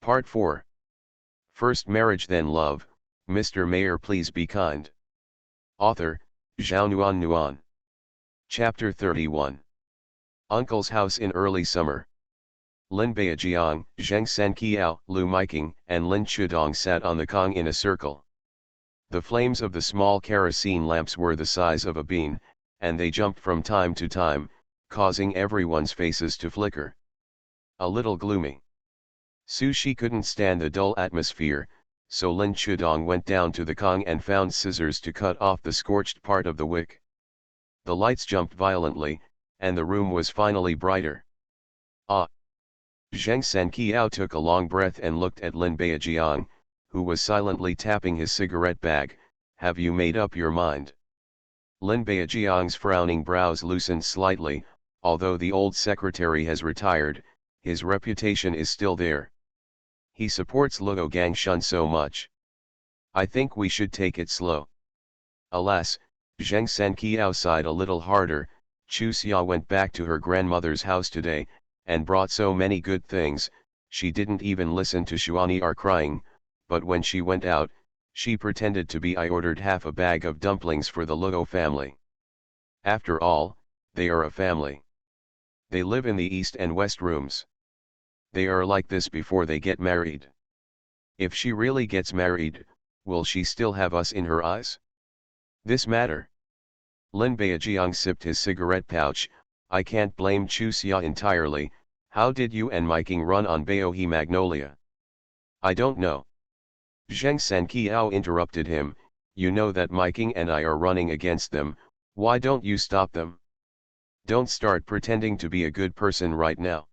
Part 4. First Marriage Then Love, Mr. Mayor Please Be Kind. Author, Zhao Nuan. Chapter 31. Uncle's House in Early Summer. Lin Beijiang, Zheng Sanqiao, Lu Miking, and Lin Chudong sat on the Kong in a circle. The flames of the small kerosene lamps were the size of a bean, and they jumped from time to time, causing everyone's faces to flicker. A little gloomy. Su Shi couldn't stand the dull atmosphere, so Lin Chudong went down to the Kong and found scissors to cut off the scorched part of the wick. The lights jumped violently, and the room was finally brighter. Ah! Zheng Sanqiao took a long breath and looked at Lin Beijiang, who was silently tapping his cigarette bag. Have you made up your mind? Lin Beijiang's frowning brows loosened slightly. Although the old secretary has retired, his reputation is still there. He supports Luo Gangshun so much. I think we should take it slow. Alas, Zheng Sanqiao sighed a little harder. Chu Xia went back to her grandmother's house today, and brought so many good things. She didn't even listen to Xuani'er crying, but when she went out, she pretended to be I ordered half a bag of dumplings for the Luo family. After all, they are a family. They live in the east and west rooms. They are like this before they get married. If she really gets married, will she still have us in her eyes? This matter. Lin Beijiang sipped his cigarette pouch. I can't blame Chu Xia entirely. How did you and Miking run on Baohe Magnolia? I don't know. Zheng Sanqiao interrupted him. You know that Miking and I are running against them. Why don't you stop them? Don't start pretending to be a good person right now.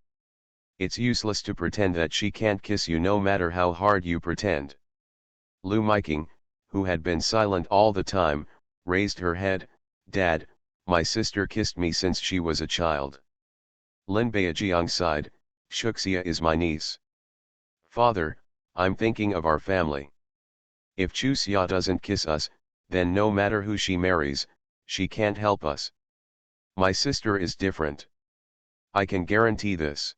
It's useless to pretend that she can't kiss you no matter how hard you pretend. Lu Miking, who had been silent all the time, raised her head. Dad, my sister kissed me since she was a child. Lin Beijiang sighed. Shuxia is my niece. Father, I'm thinking of our family. If Chu Xia doesn't kiss us, then no matter who she marries, she can't help us. My sister is different. I can guarantee this.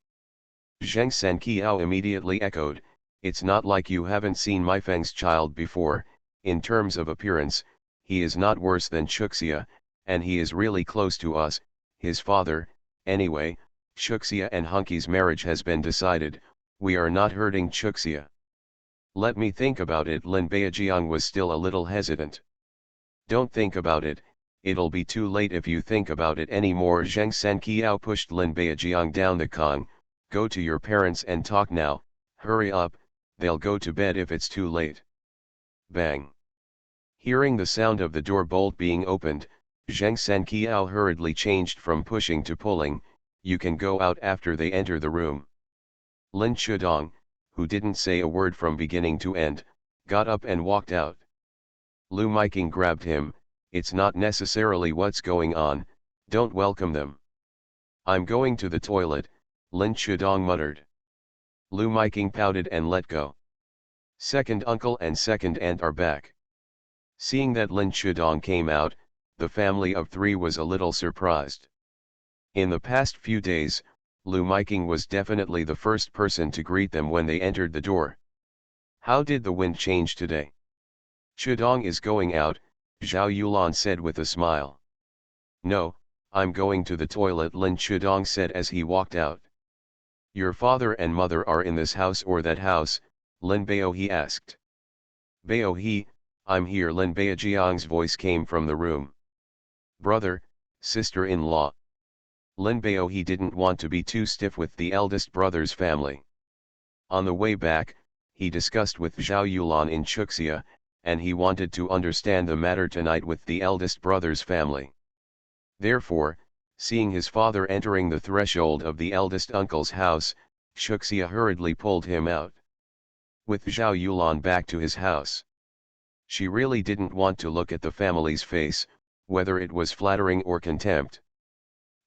Zheng Sanqiao immediately echoed, it's not like you haven't seen Meifeng's child before. In terms of appearance, he is not worse than Shuxia, and he is really close to us, his father. Anyway, Shuxia and Hunky's marriage has been decided. We are not hurting Shuxia. Let me think about it. Lin Beijiang was still a little hesitant. Don't think about it, it'll be too late if you think about it anymore. Zheng Sanqiao pushed Lin Beijiang down the Kong. Go to your parents and talk now, hurry up, they'll go to bed if it's too late. Bang. Hearing the sound of the door bolt being opened, Zheng Sanqiao hurriedly changed from pushing to pulling. You can go out after they enter the room. Lin Chudong, who didn't say a word from beginning to end, got up and walked out. Lu Miking grabbed him. It's not necessarily what's going on, don't welcome them. I'm going to the toilet, Lin Chudong muttered. Lu Miking pouted and let go. Second uncle and second aunt are back. Seeing that Lin Chudong came out, the family of three was a little surprised. In the past few days, Lu Miking was definitely the first person to greet them when they entered the door. How did the wind change today? Chudong is going out, Zhao Yulan said with a smile. No, I'm going to the toilet, Lin Chudong said as he walked out. Your father and mother are in this house or that house? Lin Baohe asked. Baohe, I'm here. Lin Beijiang's voice came from the room. Brother, sister-in-law. Lin Baohe didn't want to be too stiff with the eldest brother's family. On the way back, he discussed with Zhao Yulan in Shuxia, and he wanted to understand the matter tonight with the eldest brother's family. Therefore, seeing his father entering the threshold of the eldest uncle's house, Shuxia hurriedly pulled him out. With Zhao Yulan back to his house. She really didn't want to look at the family's face, whether it was flattering or contempt.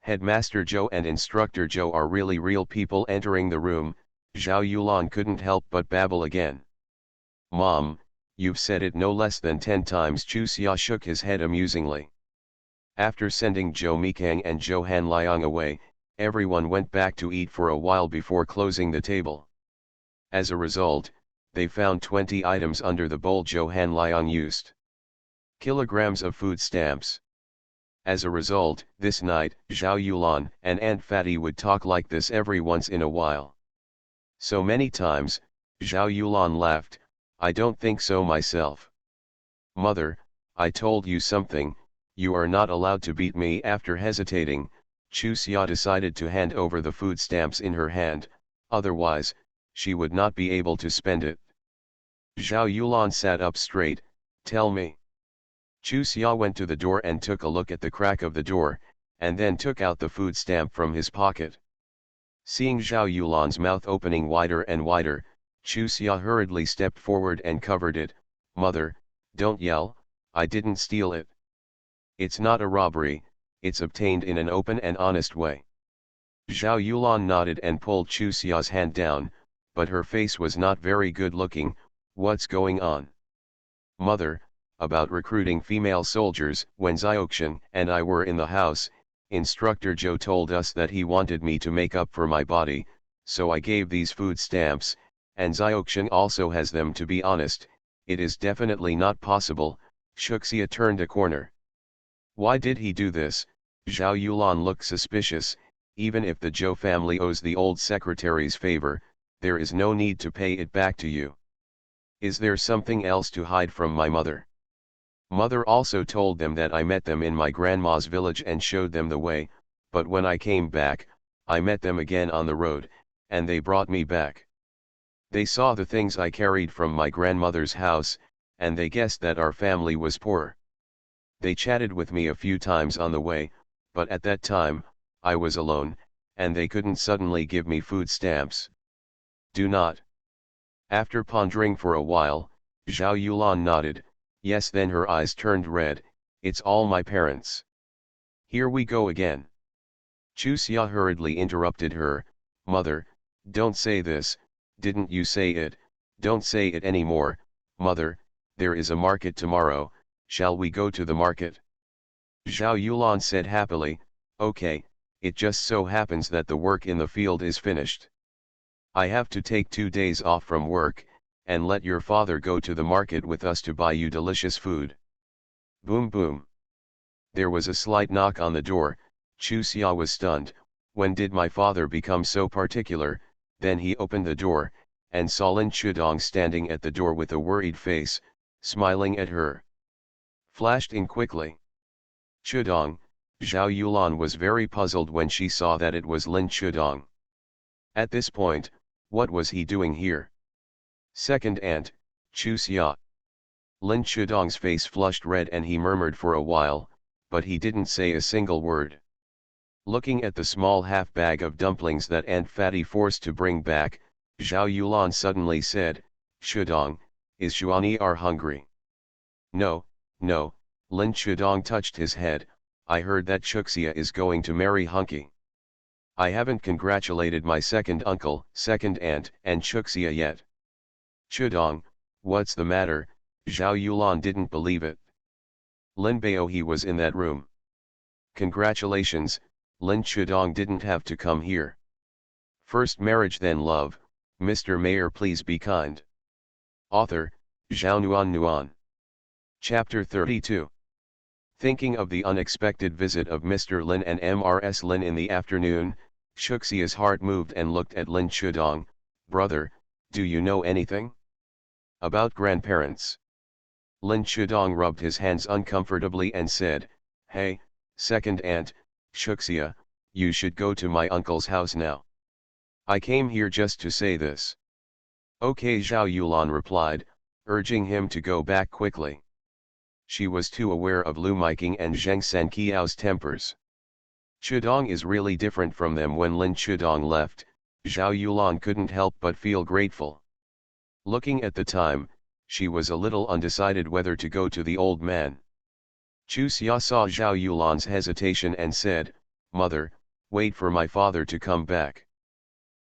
Headmaster Zhou and Instructor Zhou are really real people entering the room. Zhao Yulan couldn't help but babble again. Mom, you've said it no less than 10 times. Chu Xia shook his head amusingly. After sending Zhou Mikang and Zhou Hanliang away, everyone went back to eat for a while before closing the table. As a result, they found 20 items under the bowl Johan Liang used. Kilograms of food stamps. As a result, this night, Zhao Yulan and Aunt Fatty would talk like this every once in a while. So many times, Zhao Yulan laughed, "I don't think so myself. Mother, I told you something, you are not allowed to beat me." After hesitating, Chu Xia decided to hand over the food stamps in her hand, otherwise, she would not be able to spend it. Zhao Yulan sat up straight, "Tell me." Chu Xia went to the door and took a look at the crack of the door, and then took out the food stamp from his pocket. Seeing Zhao Yulan's mouth opening wider and wider, Chu Xia hurriedly stepped forward and covered it. "Mother, don't yell, I didn't steal it. It's not a robbery, it's obtained in an open and honest way." Zhao Yulan nodded and pulled Chu Xia's hand down, but her face was not very good looking. "What's going on?" "Mother, about recruiting female soldiers. When Xiaoxian and I were in the house, Instructor Zhou told us that he wanted me to make up for my body, so I gave these food stamps, and Xiaoxian also has them. To be honest, it is definitely not possible." Shuxia turned a corner. "Why did he do this?" Zhao Yulan looked suspicious. "Even if the Zhou family owes the old secretary's favor, there is no need to pay it back to you. Is there something else to hide from my mother? Mother also told them that I met them in my grandma's village and showed them the way, but when I came back, I met them again on the road, and they brought me back. They saw the things I carried from my grandmother's house, and they guessed that our family was poor. They chatted with me a few times on the way, but at that time, I was alone, and they couldn't suddenly give me food stamps." "Do not." After pondering for a while, Zhao Yulan nodded. "Yes." Then her eyes turned red. "It's all my parents." "Here we go again." Chu Xia hurriedly interrupted her. "Mother, don't say this, didn't you say it? Don't say it anymore, mother. There is a market tomorrow, shall we go to the market?" Zhao Yulan said happily, "Okay, it just so happens that the work in the field is finished. I have to take 2 days off from work, and let your father go to the market with us to buy you delicious food." Boom boom. There was a slight knock on the door. Chu Xia was stunned. When did my father become so particular? Then he opened the door, and saw Lin Chudong standing at the door with a worried face, smiling at her. Flashed in quickly. "Chudong." Zhao Yulan was very puzzled when she saw that it was Lin Chudong. At this point, what was he doing here? "Second aunt, Chu Xia." Lin Chudong's face flushed red and he murmured for a while, but he didn't say a single word. Looking at the small half bag of dumplings that Aunt Fatty forced to bring back, Zhao Yulan suddenly said, "Chudong, is Xuani are hungry?" "No, no." Lin Chudong touched his head. "I heard that Chuxia is going to marry Hunky. I haven't congratulated my second uncle, second aunt, and Chuxia yet." "Chudong, what's the matter?" Zhao Yulan didn't believe it. Lin Bao he was in that room. "Congratulations, Lin Chudong didn't have to come here. First marriage then love, Mr. Mayor please be kind." Author, Zhao Nuan Nuan. Chapter 32. Thinking of the unexpected visit of Mr. Lin and Mrs. Lin in the afternoon, Shuxia's heart moved and looked at Lin Chudong. "Brother, do you know anything about grandparents?" Lin Chudong rubbed his hands uncomfortably and said, "Hey, second aunt, Shuxia, you should go to my uncle's house now. I came here just to say this." "Okay," Zhao Yulan replied, urging him to go back quickly. She was too aware of Lu Miking and Zheng Sanqiao's tempers. Chudong is really different from them. When Lin Chudong left, Zhao Yulan couldn't help but feel grateful. Looking at the time, she was a little undecided whether to go to the old man. Chu Xia saw Zhao Yulan's hesitation and said, "Mother, wait for my father to come back.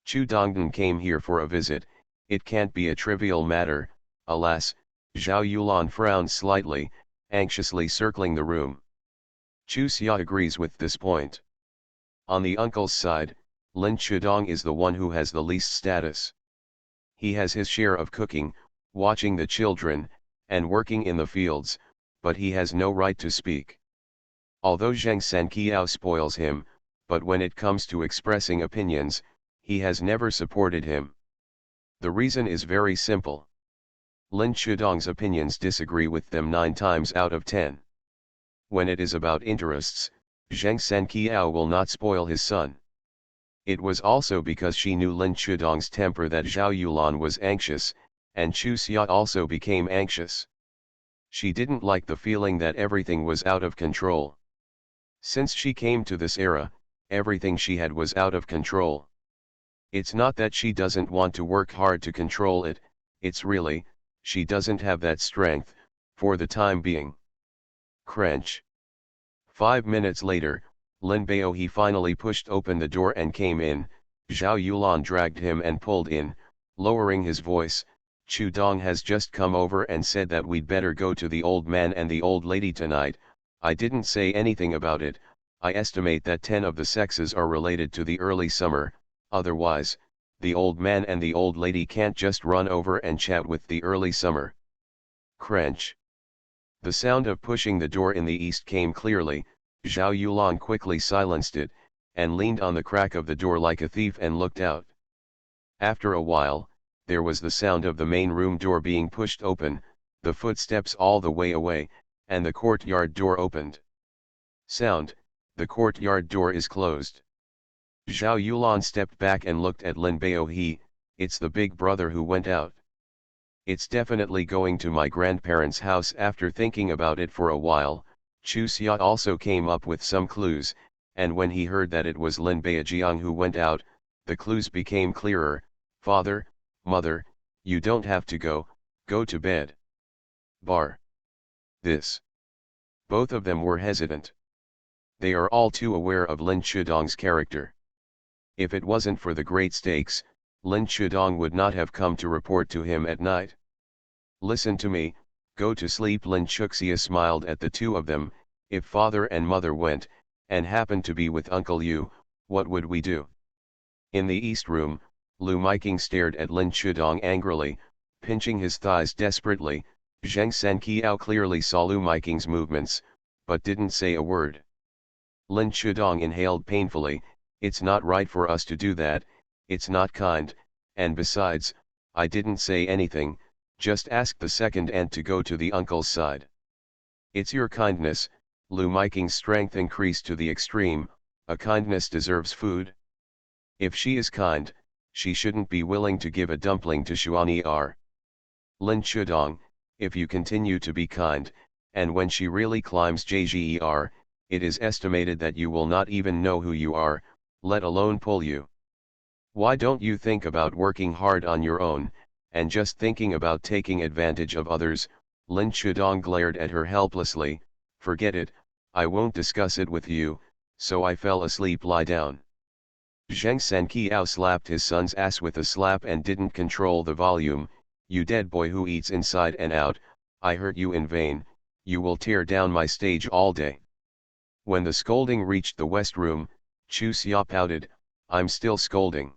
Chu Dongdan came here for a visit, it can't be a trivial matter." Alas, Zhao Yulan frowned slightly, anxiously circling the room. Chu Xia agrees with this point. On the uncle's side, Lin Chudong is the one who has the least status. He has his share of cooking, watching the children, and working in the fields, but he has no right to speak. Although Zheng Sanqiao spoils him, but when it comes to expressing opinions, he has never supported him. The reason is very simple. Lin Chudong's opinions disagree with them 9 times out of 10. When it is about interests, Zheng Sanqiao will not spoil his son. It was also because she knew Lin Chudong's temper that Zhao Yulan was anxious, and Chu Xia also became anxious. She didn't like the feeling that everything was out of control. Since she came to this era, everything she had was out of control. It's not that she doesn't want to work hard to control it, it's really, she doesn't have that strength, for the time being. Crunch. 5 minutes later, Lin Baohe finally pushed open the door and came in. Zhao Yulan dragged him and pulled in, lowering his voice. Chu Dong has just come over and said that we'd better go to the old man and the old lady tonight. I didn't say anything about it. I estimate that 10 of the sexes are related to the early summer, otherwise, the old man and the old lady can't just run over and chat with the early summer. Crunch. The sound of pushing the door in the east came clearly. Zhao Yulan quickly silenced it, and leaned on the crack of the door like a thief and looked out. After a while, there was the sound of the main room door being pushed open, the footsteps all the way away, and the courtyard door opened. Sound, the courtyard door is closed. Zhao Yulan stepped back and looked at Lin Baohe. It's the big brother who went out. It's definitely going to my grandparents' house. After thinking about it for a while, Chu Xia also came up with some clues, and when he heard that it was Lin Baojiang who went out, the clues became clearer. Father, mother, you don't have to go to bed. Bar. This. Both of them were hesitant. They are all too aware of Lin Chudong's character. If it wasn't for the great stakes, Lin Chudong would not have come to report to him at night. Listen to me, go to sleep. Lin Chuxia smiled at the two of them. If father and mother went, and happened to be with Uncle Yu, what would we do? In the east room, Lu Miking stared at Lin Chudong angrily, pinching his thighs desperately. Zheng Sanqiao clearly saw Lu Miking's movements, but didn't say a word. Lin Chudong inhaled painfully. It's not right for us to do that, it's not kind, and besides, I didn't say anything, just ask the second aunt to go to the uncle's side. It's your kindness. Lu Miking's strength increased to the extreme. A kindness deserves food. If she is kind, she shouldn't be willing to give a dumpling to Xuan'er. Lin Chudong, if you continue to be kind, and when she really climbs JGER, it is estimated that you will not even know who you are, let alone pull you. Why don't you think about working hard on your own, and just thinking about taking advantage of others? Lin Chudong glared at her helplessly. Forget it, I won't discuss it with you, so I fell asleep. Lie down. Zheng Sanqiao slapped his son's ass with a slap and didn't control the volume. You dead boy who eats inside and out, I hurt you in vain, you will tear down my stage all day. When the scolding reached the west room, Chu Xia pouted, I'm still scolding.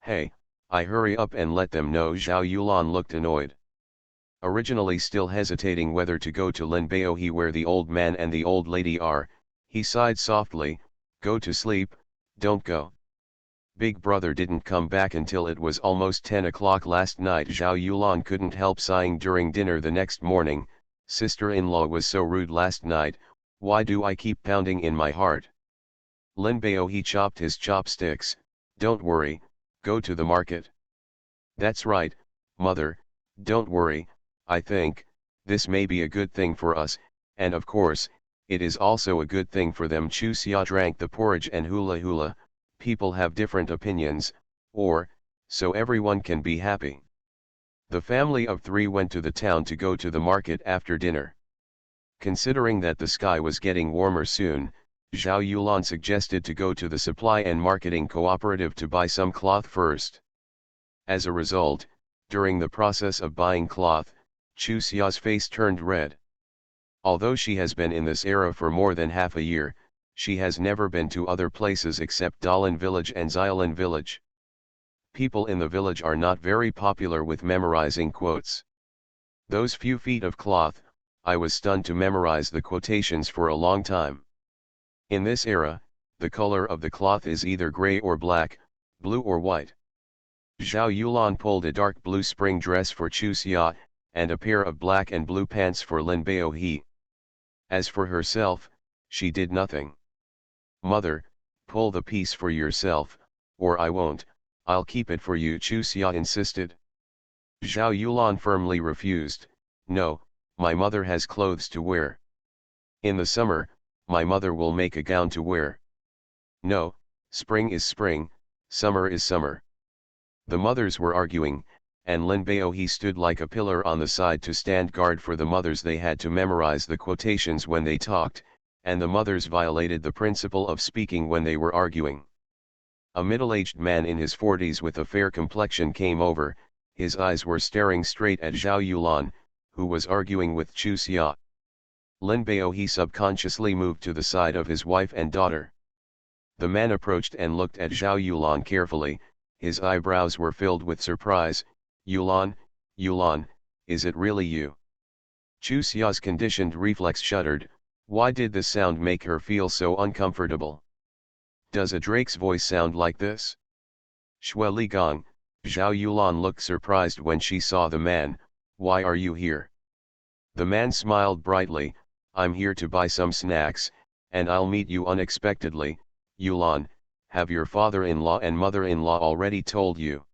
Hey, I hurry up and let them know. Zhao Yulan looked annoyed. Originally still hesitating whether to go to Lin Baohe where the old man and the old lady are, he sighed softly, go to sleep, don't go. Big brother didn't come back until it was almost 10 o'clock last night. Zhao Yulan couldn't help sighing during dinner the next morning. Sister-in-law was so rude last night, why do I keep pounding in my heart? Lin Baohe chopped his chopsticks. Don't worry, go to the market. That's right, mother, don't worry, I think, this may be a good thing for us, and of course, it is also a good thing for them. Chu Xia drank the porridge and hula. People have different opinions, or, so everyone can be happy. The family of 3 went to the town to go to the market after dinner. Considering that the sky was getting warmer soon, Zhao Yulan suggested to go to the supply and marketing cooperative to buy some cloth first. As a result, during the process of buying cloth, Chu Xia's face turned red. Although she has been in this era for more than half a year, she has never been to other places except Dalian village and Xiaolin village. People in the village are not very popular with memorizing quotes. Those few feet of cloth, I was stunned to memorize the quotations for a long time. In this era, the color of the cloth is either gray or black, blue or white. Zhao Yulan pulled a dark blue spring dress for Chu Xia, and a pair of black and blue pants for Lin Baohe. As for herself, she did nothing. Mother, pull the piece for yourself, or I won't, I'll keep it for you, Chu Xia insisted. Zhao Yulan firmly refused. No, my mother has clothes to wear. In the summer, my mother will make a gown to wear. No, spring is spring, summer is summer. The mothers were arguing, and Lin Baohe stood like a pillar on the side to stand guard for the mothers. They had to memorize the quotations when they talked, and the mothers violated the principle of speaking when they were arguing. A middle-aged man in his 40s with a fair complexion came over. His eyes were staring straight at Zhao Yulan, who was arguing with Chu Xia. Lin Baohe subconsciously moved to the side of his wife and daughter. The man approached and looked at Zhao Yulan carefully. His eyebrows were filled with surprise. Yulan, Yulan, is it really you? Chu Xia's conditioned reflex shuddered. Why did this sound make her feel so uncomfortable? Does a Drake's voice sound like this? Shui Ligang, Zhao Yulan looked surprised when she saw the man. Why are you here? The man smiled brightly. I'm here to buy some snacks, and I'll meet you unexpectedly. Yulan, have your father-in-law and mother-in-law already told you?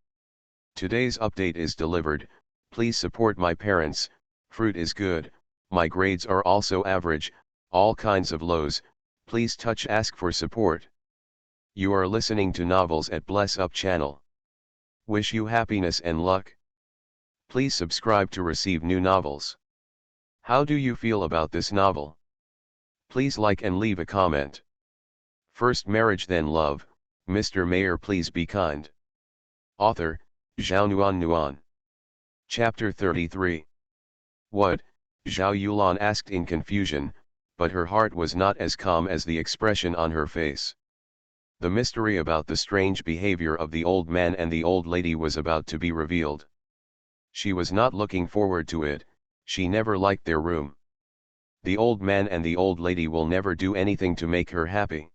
Today's update is delivered. Please support my parents. Fruit is good, my grades are also average, all kinds of lows. Please touch ask for support. You are listening to novels at Bless Up channel. Wish you happiness and luck. Please subscribe to receive new novels. How do you feel about this novel? Please like and leave a comment. First marriage then love, Mr. Mayor please be kind. Author, Zhao Nuan. Chapter 33. What? Zhao Yulan asked in confusion, but her heart was not as calm as the expression on her face. The mystery about the strange behavior of the old man and the old lady was about to be revealed. She was not looking forward to it. She never liked their room. The old man and the old lady will never do anything to make her happy.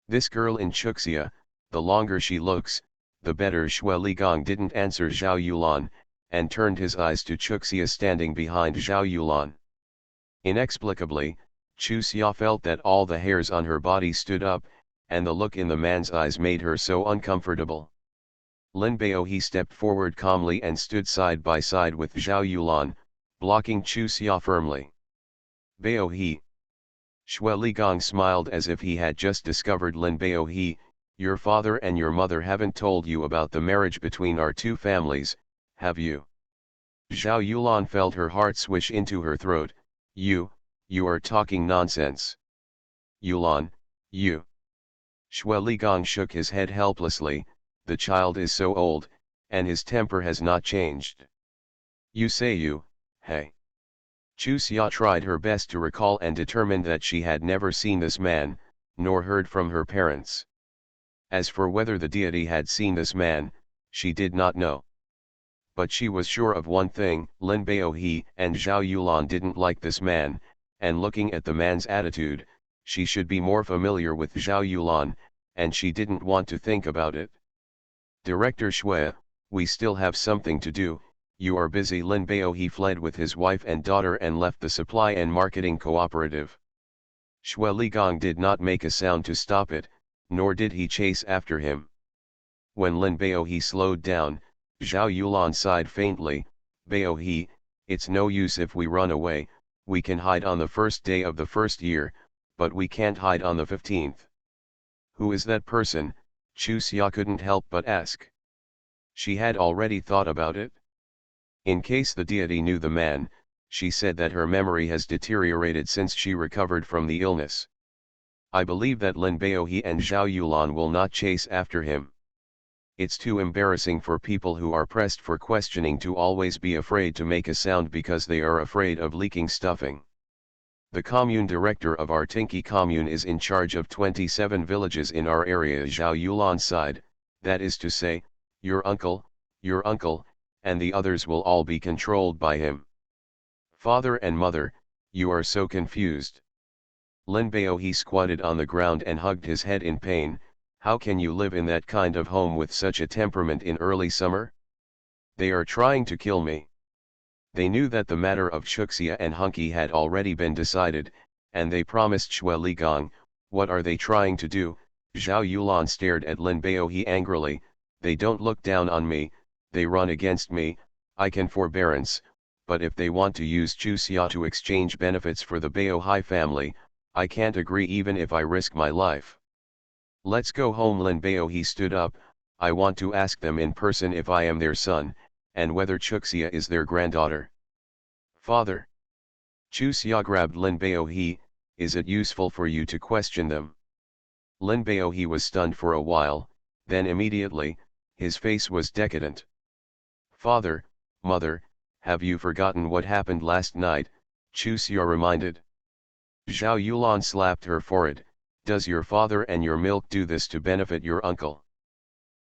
This girl in Chuxia, the longer she looks, the better. Shui Ligang didn't answer Zhao Yulan, and turned his eyes to Chuxia standing behind Zhao Yulan. Inexplicably, Chu Xia felt that all the hairs on her body stood up, and the look in the man's eyes made her so uncomfortable. Lin Baohe stepped forward calmly and stood side by side with Zhao Yulan, blocking Chu Xia firmly. Baohe. Shui Ligang smiled as if he had just discovered. Lin Baohe, your father and your mother haven't told you about the marriage between our two families, have you? Zhao Yulan felt her heart swish into her throat. You are talking nonsense. Yulan, you. Shui Ligang shook his head helplessly. The child is so old, and his temper has not changed. You say you, hey. Chu Xia tried her best to recall and determined that she had never seen this man, nor heard from her parents. As for whether the deity had seen this man, she did not know. But she was sure of one thing, Lin Baohe and Zhao Yulan didn't like this man, and looking at the man's attitude, she should be more familiar with Zhao Yulan, and she didn't want to think about it. Director Shui, we still have something to do. You are busy. Lin Baohe fled with his wife and daughter and left the supply and marketing cooperative. Shui Ligang did not make a sound to stop it, nor did he chase after him. When Lin Baohe slowed down, Zhao Yulan sighed faintly. Baohe, it's no use if we run away. We can hide on the first day of the first year, but we can't hide on the 15th. Who is that person? Chu Xia couldn't help but ask. She had already thought about it. In case the deity knew the man, she said that her memory has deteriorated since she recovered from the illness. I believe that Lin Baohe and Zhao Yulan will not chase after him. It's too embarrassing for people who are pressed for questioning to always be afraid to make a sound because they are afraid of leaking stuffing. The commune director of our Tinky commune is in charge of 27 villages in our area. Zhao Yulan sighed, that is to say, your uncle, and the others will all be controlled by him. Father and mother, you are so confused. Lin Baohe squatted on the ground and hugged his head in pain. How can you live in that kind of home with such a temperament in early summer? They are trying to kill me. They knew that the matter of Chuxia and Hunky had already been decided, and they promised Xue Ligang. What are they trying to do? Zhao Yulan stared at Lin Baohe angrily. They don't look down on me, they run against me. I can forbearance, but if they want to use Chuxia to exchange benefits for the Baohe family, I can't agree even if I risk my life. Let's go home. Lin Baohe stood up. I want to ask them in person if I am their son, and whether Chuxia is their granddaughter. Father. Chuxia grabbed Lin Baohe. Is it useful for you to question them? Lin Baohe was stunned for a while, then immediately, his face was decadent. Father, mother, have you forgotten what happened last night? Chuxia reminded. Zhao Yulan slapped her forehead. Does your father and your milk do this to benefit your uncle?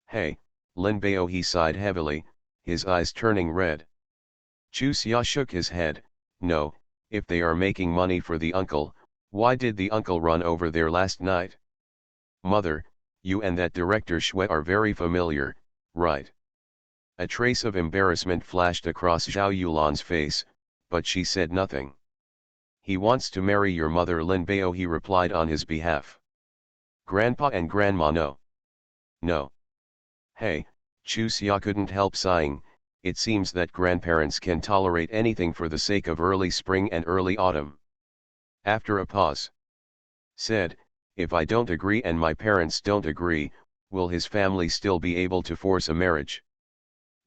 Hey, Lin Baohe sighed heavily, his eyes turning red. Chuxia shook his head. No, if they are making money for the uncle, why did the uncle run over there last night? Mother, you and that director Xue are very familiar, right? A trace of embarrassment flashed across Zhao Yulan's face, but she said nothing. He wants to marry your mother, Lin Baohe replied on his behalf. Grandpa and Grandma no. No. Hey, Chuxia couldn't help sighing. It seems that grandparents can tolerate anything for the sake of early spring and early autumn. After a pause. Said, if I don't agree and my parents don't agree, will his family still be able to force a marriage?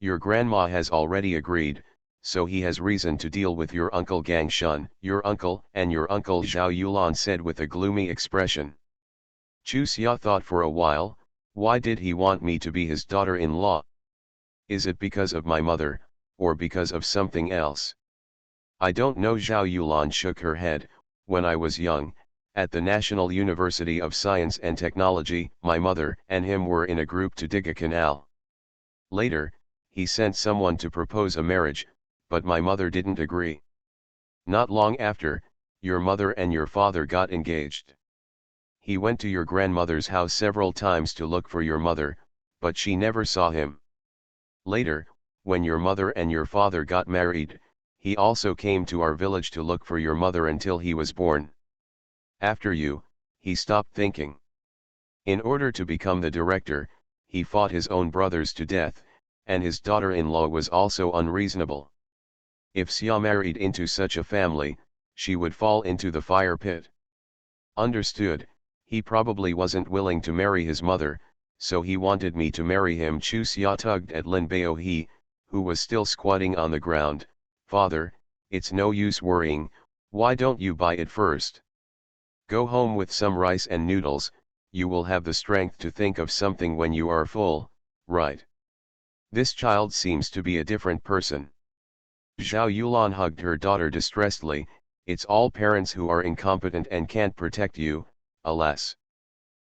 Your grandma has already agreed, so he has reason to deal with your uncle Gang Shun. Your uncle, Zhao Yulan said with a gloomy expression. Chuxia thought for a while. Why did he want me to be his daughter-in-law? Is it because of my mother, or because of something else? I don't know. Zhao Yulan shook her head. When I was young, at the National University of Science and Technology, my mother and him were in a group to dig a canal. Later, he sent someone to propose a marriage, but my mother didn't agree. Not long after, your mother and your father got engaged. He went to your grandmother's house several times to look for your mother, but she never saw him. Later, when your mother and your father got married, he also came to our village to look for your mother until he was born. After you, he stopped thinking. In order to become the director, he fought his own brothers to death, and his daughter-in-law was also unreasonable. If Xia married into such a family, she would fall into the fire pit. Understood, he probably wasn't willing to marry his mother, so he wanted me to marry him. Chuxia tugged at Lin Baohe, who was still squatting on the ground. Father, it's no use worrying, why don't you buy it first? Go home with some rice and noodles, you will have the strength to think of something when you are full, right? This child seems to be a different person. Zhao Yulan hugged her daughter distressedly. It's all parents who are incompetent and can't protect you, alas.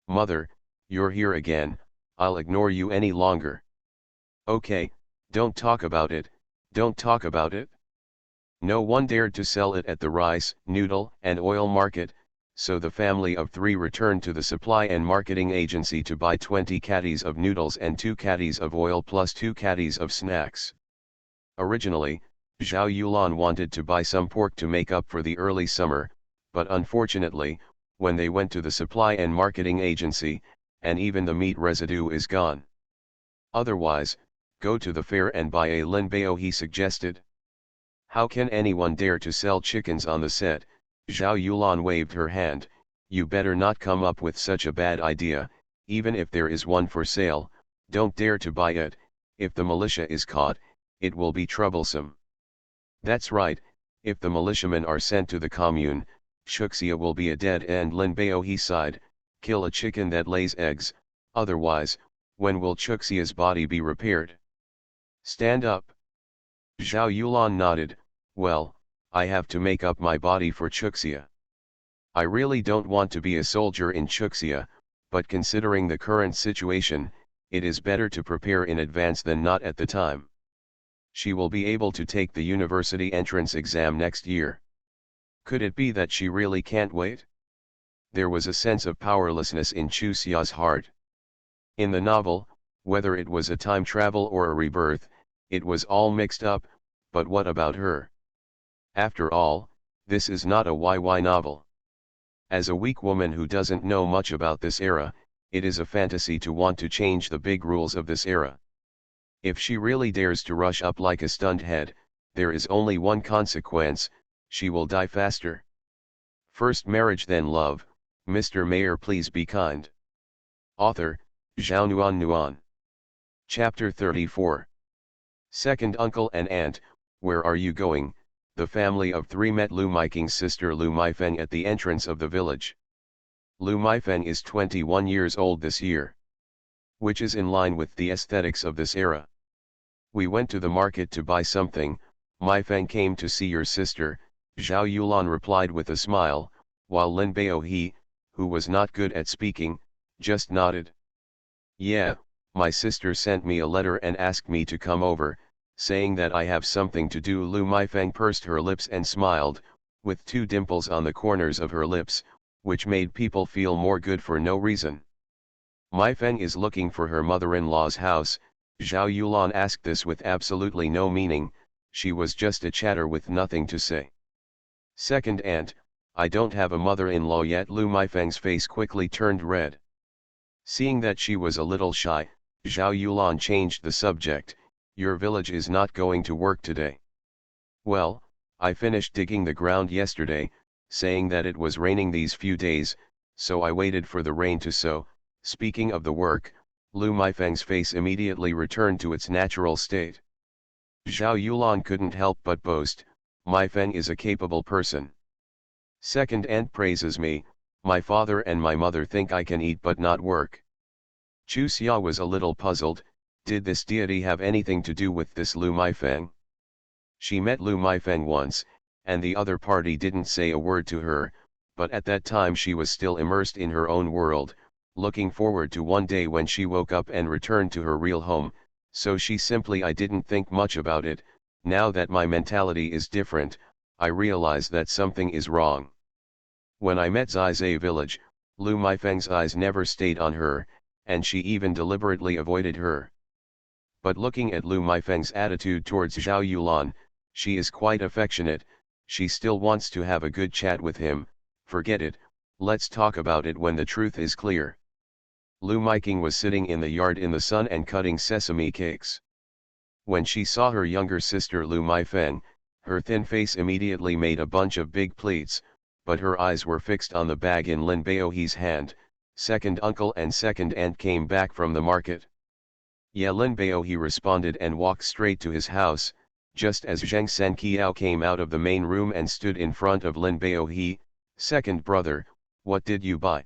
Mother, you're here again, I'll ignore you any longer. Okay, don't talk about it, don't talk about it. No one dared to sell it at the rice, noodle, and oil market, so the family of 3 returned to the supply and marketing agency to buy 20 caddies of noodles and 2 caddies of oil plus 2 caddies of snacks. Originally, Zhao Yulan wanted to buy some pork to make up for the early summer, but unfortunately, when they went to the supply and marketing agency, and even the meat residue is gone. Otherwise, go to the fair and buy a Lin Baohe suggested. How can anyone dare to sell chickens on the set? Zhao Yulan waved her hand. You better not come up with such a bad idea. Even if there is one for sale, don't dare to buy it. If the militia is caught, it will be troublesome. That's right, if the militiamen are sent to the commune, Chuxia will be a dead end. Lin Baohe sighed. Kill a chicken that lays eggs, otherwise, when will Chuxia's body be repaired? Stand up. Zhao Yulan nodded. Well, I have to make up my body for Chuxia. I really don't want to be a soldier in Chuxia, but considering the current situation, it is better to prepare in advance than not at the time. She will be able to take the university entrance exam next year. Could it be that she really can't wait? There was a sense of powerlessness in Chu Xia's heart. In the novel, whether it was a time travel or a rebirth, it was all mixed up, but what about her? After all, this is not a YY novel. As a weak woman who doesn't know much about this era, it is a fantasy to want to change the big rules of this era. If she really dares to rush up like a stunned head, there is only one consequence: she will die faster. First marriage then love. Mr. Mayor, please be kind. Author, Zhao Nuan Nuan. Chapter 34. Second uncle and aunt, where are you going? The family of three met Lu Maiking's sister Lu Maifeng at the entrance of the village. Lu Maifeng is 21 years old this year, which is in line with the aesthetics of this era. We went to the market to buy something. Maifeng came to see your sister, Zhao Yulan replied with a smile, while Lin Baohe, who was not good at speaking, just nodded. Yeah, my sister sent me a letter and asked me to come over, saying that I have something to do. Lu Maifeng pursed her lips and smiled, with two dimples on the corners of her lips, which made people feel more good for no reason. Maifeng is looking for her mother-in-law's house. Zhao Yulan asked this with absolutely no meaning. She was just a chatter with nothing to say. Second aunt, I don't have a mother-in-law yet. Lu Maifeng's face quickly turned red. Seeing that she was a little shy, Zhao Yulan changed the subject. Your village is not going to work today. Well, I finished digging the ground yesterday, saying that it was raining these few days, so I waited for the rain to sow. Speaking of the work, Lu Maifeng's face immediately returned to its natural state. Zhao Yulan couldn't help but boast, Maifeng is a capable person. Second aunt praises me, my father and my mother think I can eat but not work. Chu Xia was a little puzzled. Did this deity have anything to do with this Lu Maifeng? She met Lu Maifeng once, and the other party didn't say a word to her, but at that time she was still immersed in her own world, looking forward to one day when she woke up and returned to her real home, so she simply I didn't think much about it. Now that my mentality is different, I realize that something is wrong. When I met Zizei village, Lu Maifeng's eyes never stayed on her, and she even deliberately avoided her. But looking at Lu Maifeng's attitude towards Zhao Yulan, she is quite affectionate. She still wants to have a good chat with him. Forget it, let's talk about it when the truth is clear. Lu Maiking was sitting in the yard in the sun and cutting sesame cakes. When she saw her younger sister Lu Maifeng, her thin face immediately made a bunch of big pleats, but her eyes were fixed on the bag in Lin Baohe's hand. Second uncle and second aunt came back from the market. Yeah, Lin Baohe responded and walked straight to his house, just as Zheng Sanqiao came out of the main room and stood in front of Lin Baohe. Second brother, what did you buy?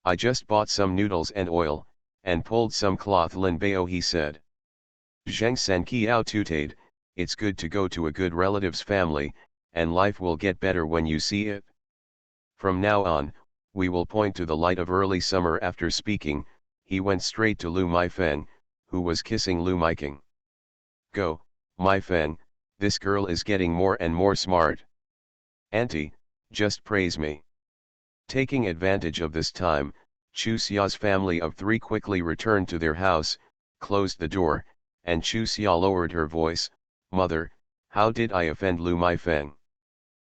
I just bought some noodles and oil, and pulled some cloth, Lin Baohe said. Zheng Sanqiao tooted, it's good to go to a good relative's family, and life will get better when you see it. From now on, we will point to the light of early summer. After speaking, he went straight to Lu Maifeng, who was kissing Lu Maiking. Go, Maifeng, this girl is getting more and more smart. Auntie, just praise me. Taking advantage of this time, Chu Xia's family of three quickly returned to their house, closed the door, and Chu Xia lowered her voice, Mother, how did I offend Lu Maifeng?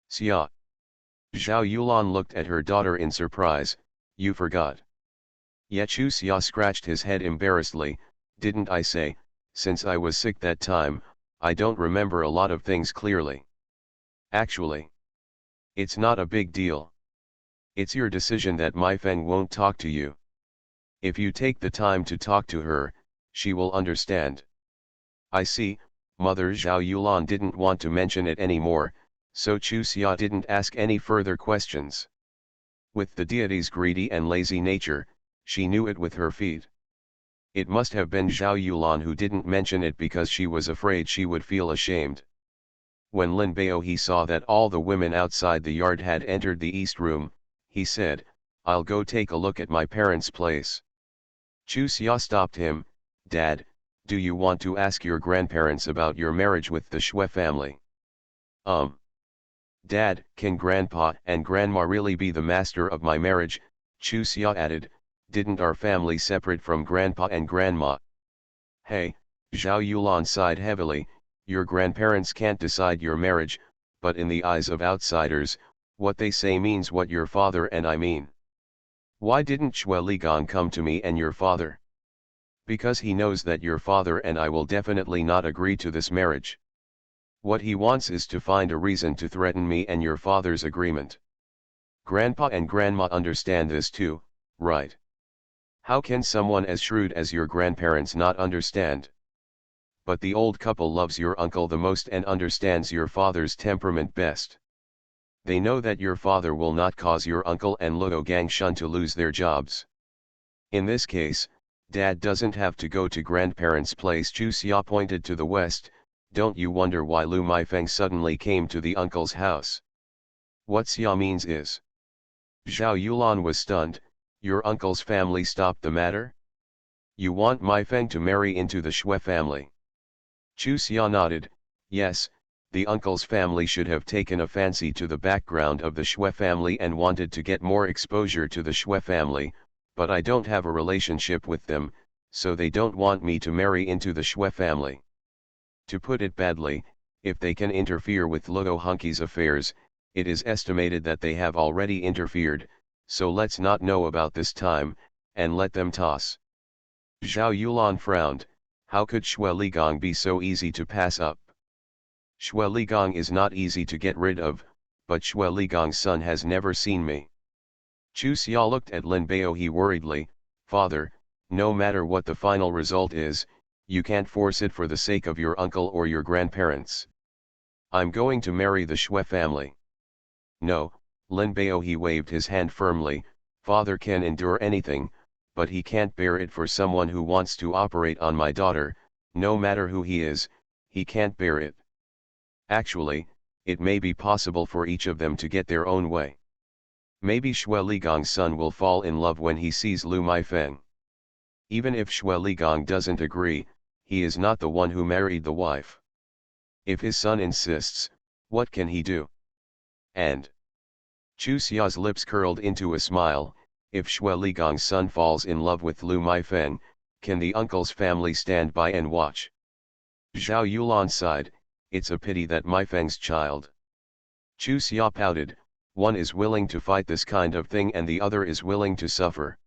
Xia. Zhao Yulan looked at her daughter in surprise, you forgot. Yet Chu Xia scratched his head embarrassedly, didn't I say, since I was sick that time, I don't remember a lot of things clearly. Actually, it's not a big deal. It's your decision that Maifeng won't talk to you. If you take the time to talk to her, she will understand. I see, Mother. Zhao Yulan didn't want to mention it anymore, so Chu Xia didn't ask any further questions. With the deity's greedy and lazy nature, she knew it with her feet. It must have been Zhao Yulan who didn't mention it because she was afraid she would feel ashamed. When Lin Baohe saw that all the women outside the yard had entered the east room, he said, I'll go take a look at my parents' place. Chu Xia stopped him. Dad, do you want to ask your grandparents about your marriage with the Shui family? Dad, can Grandpa and Grandma really be the master of my marriage? Chu Xia added, didn't our family separate from Grandpa and Grandma? Hey, Zhao Yulan sighed heavily, your grandparents can't decide your marriage, but in the eyes of outsiders, what they say means what your father and I mean. Why didn't Shui Ligong come to me and your father? Because he knows that your father and I will definitely not agree to this marriage. What he wants is to find a reason to threaten me and your father's agreement. Grandpa and Grandma understand this too, right? How can someone as shrewd as your grandparents not understand? But the old couple loves your uncle the most and understands your father's temperament best. They know that your father will not cause your uncle and Luo Gangshan to lose their jobs. In this case, Dad doesn't have to go to grandparents' place. Chu Xia pointed to the west. Don't you wonder why Lu Maifeng suddenly came to the uncle's house? What Xia means is. Zhao Yulan was stunned. Your uncle's family stopped the matter? You want Maifeng to marry into the Shui family? Chu Xia nodded. Yes, the uncle's family should have taken a fancy to the background of the Shui family and wanted to get more exposure to the Shui family, but I don't have a relationship with them, so they don't want me to marry into the Shui family. To put it badly, if they can interfere with Luo Hunky's affairs, it is estimated that they have already interfered, so let's not know about this time, and let them toss. Zhao Yulan frowned. How could Shui Ligong be so easy to pass up? Shui Ligong is not easy to get rid of, but Shui Ligong's son has never seen me. Chu Xia looked at Lin Baohe worriedly. Father, no matter what the final result is, you can't force it for the sake of your uncle or your grandparents. I'm going to marry the Shui family. No, Lin Baohe waved his hand firmly. Father can endure anything, but he can't bear it for someone who wants to operate on my daughter, no matter who he is, he can't bear it. Actually, it may be possible for each of them to get their own way. Maybe Shui Ligong's son will fall in love when he sees Lu Maifeng. Even if Shui Ligong doesn't agree, he is not the one who married the wife. If his son insists, what can he do? And Chu Xia's lips curled into a smile. If Shui Ligong's son falls in love with Lu Maifeng, can the uncle's family stand by and watch? Zhao Yulan sighed. It's a pity that Maifeng's child. Chu Xia pouted. One is willing to fight this kind of thing and the other is willing to suffer.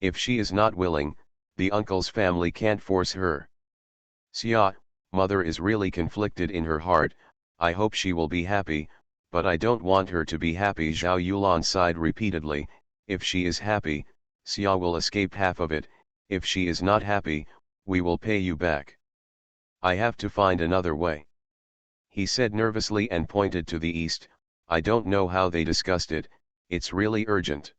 If she is not willing, the uncle's family can't force her. Xia, mother is really conflicted in her heart. I hope she will be happy, but I don't want her to be happy. Zhao Yulan sighed repeatedly. If she is happy, Xia will escape half of it. If she is not happy, we will pay you back. I have to find another way. He said nervously and pointed to the east. I don't know how they discussed it, it's really urgent.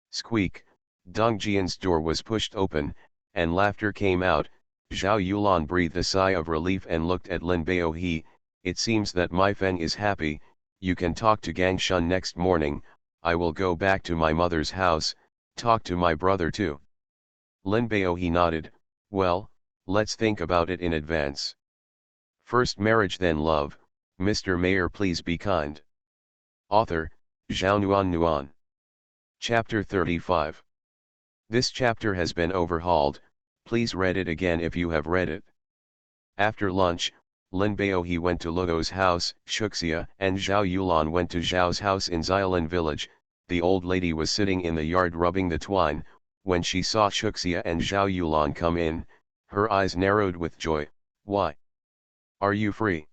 Squeak, Dong Jian's door was pushed open, and laughter came out. Zhao Yulan breathed a sigh of relief and looked at Lin Baohe. It seems that Maifeng is happy. You can talk to Gangshan next morning. I will go back to my mother's house, talk to my brother too. Lin Baohe nodded. Well, let's think about it in advance. First marriage then love. Mr. Mayor, please be kind. Author, Zhao Nuan. Chapter 35. This chapter has been overhauled, please read it again if you have read it. After lunch, Lin Baohe went to Luo's house, Shuxia and Zhao Yulan went to Zhao's house in Xiaolin village. The old lady was sitting in the yard rubbing the twine. When she saw Shuxia and Zhao Yulan come in, her eyes narrowed with joy. Why? Are you free?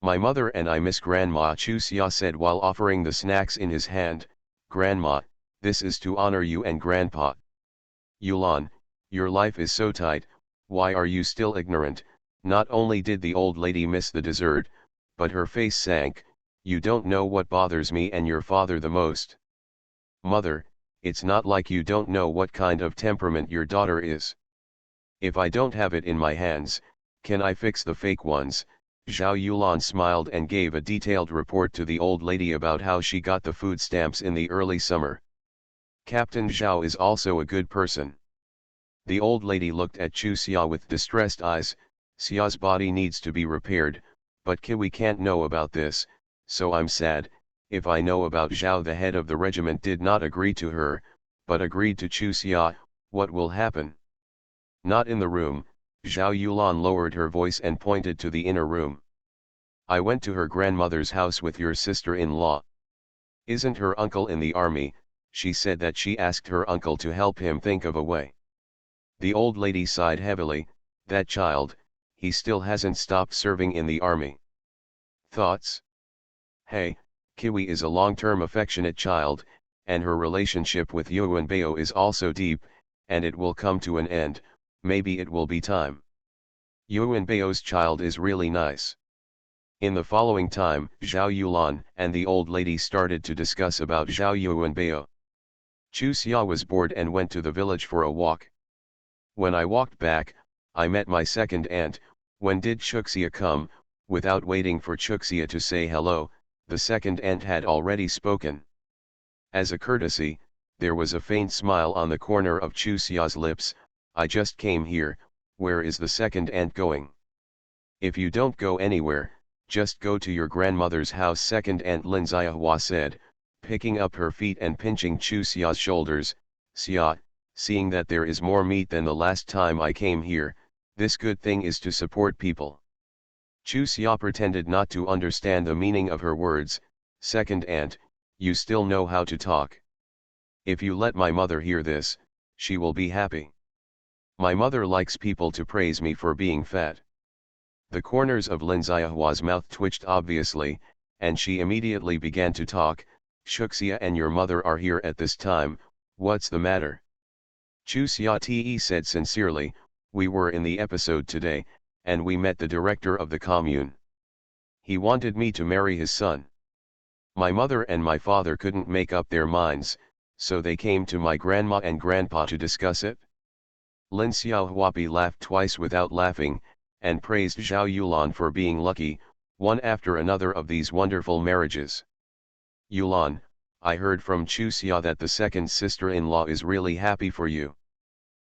My mother and I miss Grandma, Chu Xia said while offering the snacks in his hand. Grandma, this is to honor you and Grandpa. Yulan, your life is so tight, why are you still ignorant? Not only did the old lady miss the dessert, but her face sank. You don't know what bothers me and your father the most. Mother, it's not like you don't know what kind of temperament your daughter is. If I don't have it in my hands, can I fix the fake ones? Zhao Yulan smiled and gave a detailed report to the old lady about how she got the food stamps in the early summer. Captain Zhao is also a good person. The old lady looked at Chu Xia with distressed eyes. Xia's body needs to be repaired, but Kiwi can't know about this, so I'm sad. If I know about Zhao, the head of the regiment, did not agree to her, but agreed to Chu Xia, what will happen? Not in the room. Zhao Yulan lowered her voice and pointed to the inner room. I went to her grandmother's house with your sister-in-law. Isn't her uncle in the army? She said that she asked her uncle to help him think of a way. The old lady sighed heavily. That child, he still hasn't stopped serving in the army. Thoughts? Hey, Kiwi is a long-term affectionate child, and her relationship with Yuan Bao is also deep, and it will come to an end. Maybe it will be time. Yuan Bao's child is really nice. In the following time, Zhao Yulan and the old lady started to discuss about Zhao Yuan Bao. Chu Xia was bored and went to the village for a walk. When I walked back, I met my second aunt. When did Chuxia come? Without waiting for Chuxia to say hello, the second aunt had already spoken. As a courtesy, there was a faint smile on the corner of Chu Xia's lips. I just came here. Where is the second aunt going? If you don't go anywhere, just go to your grandmother's house, second aunt Lin Xiahua said, picking up her feet and pinching Chu Xia's shoulders. Xia, seeing that there is more meat than the last time I came here, this good thing is to support people. Chu Xia pretended not to understand the meaning of her words. Second aunt, you still know how to talk. If you let my mother hear this, she will be happy. My mother likes people to praise me for being fat. The corners of Lin Xiahua's mouth twitched obviously, and she immediately began to talk. Shuxia and your mother are here at this time, what's the matter? Chu Xia Te said sincerely, we were in the episode today, and we met the director of the commune. He wanted me to marry his son. My mother and my father couldn't make up their minds, so they came to my grandma and grandpa to discuss it. Lin Xiaohuapi laughed twice without laughing, and praised Zhao Yulan for being lucky, one after another of these wonderful marriages. Yulan, I heard from Chu Xia that the second sister-in-law is really happy for you.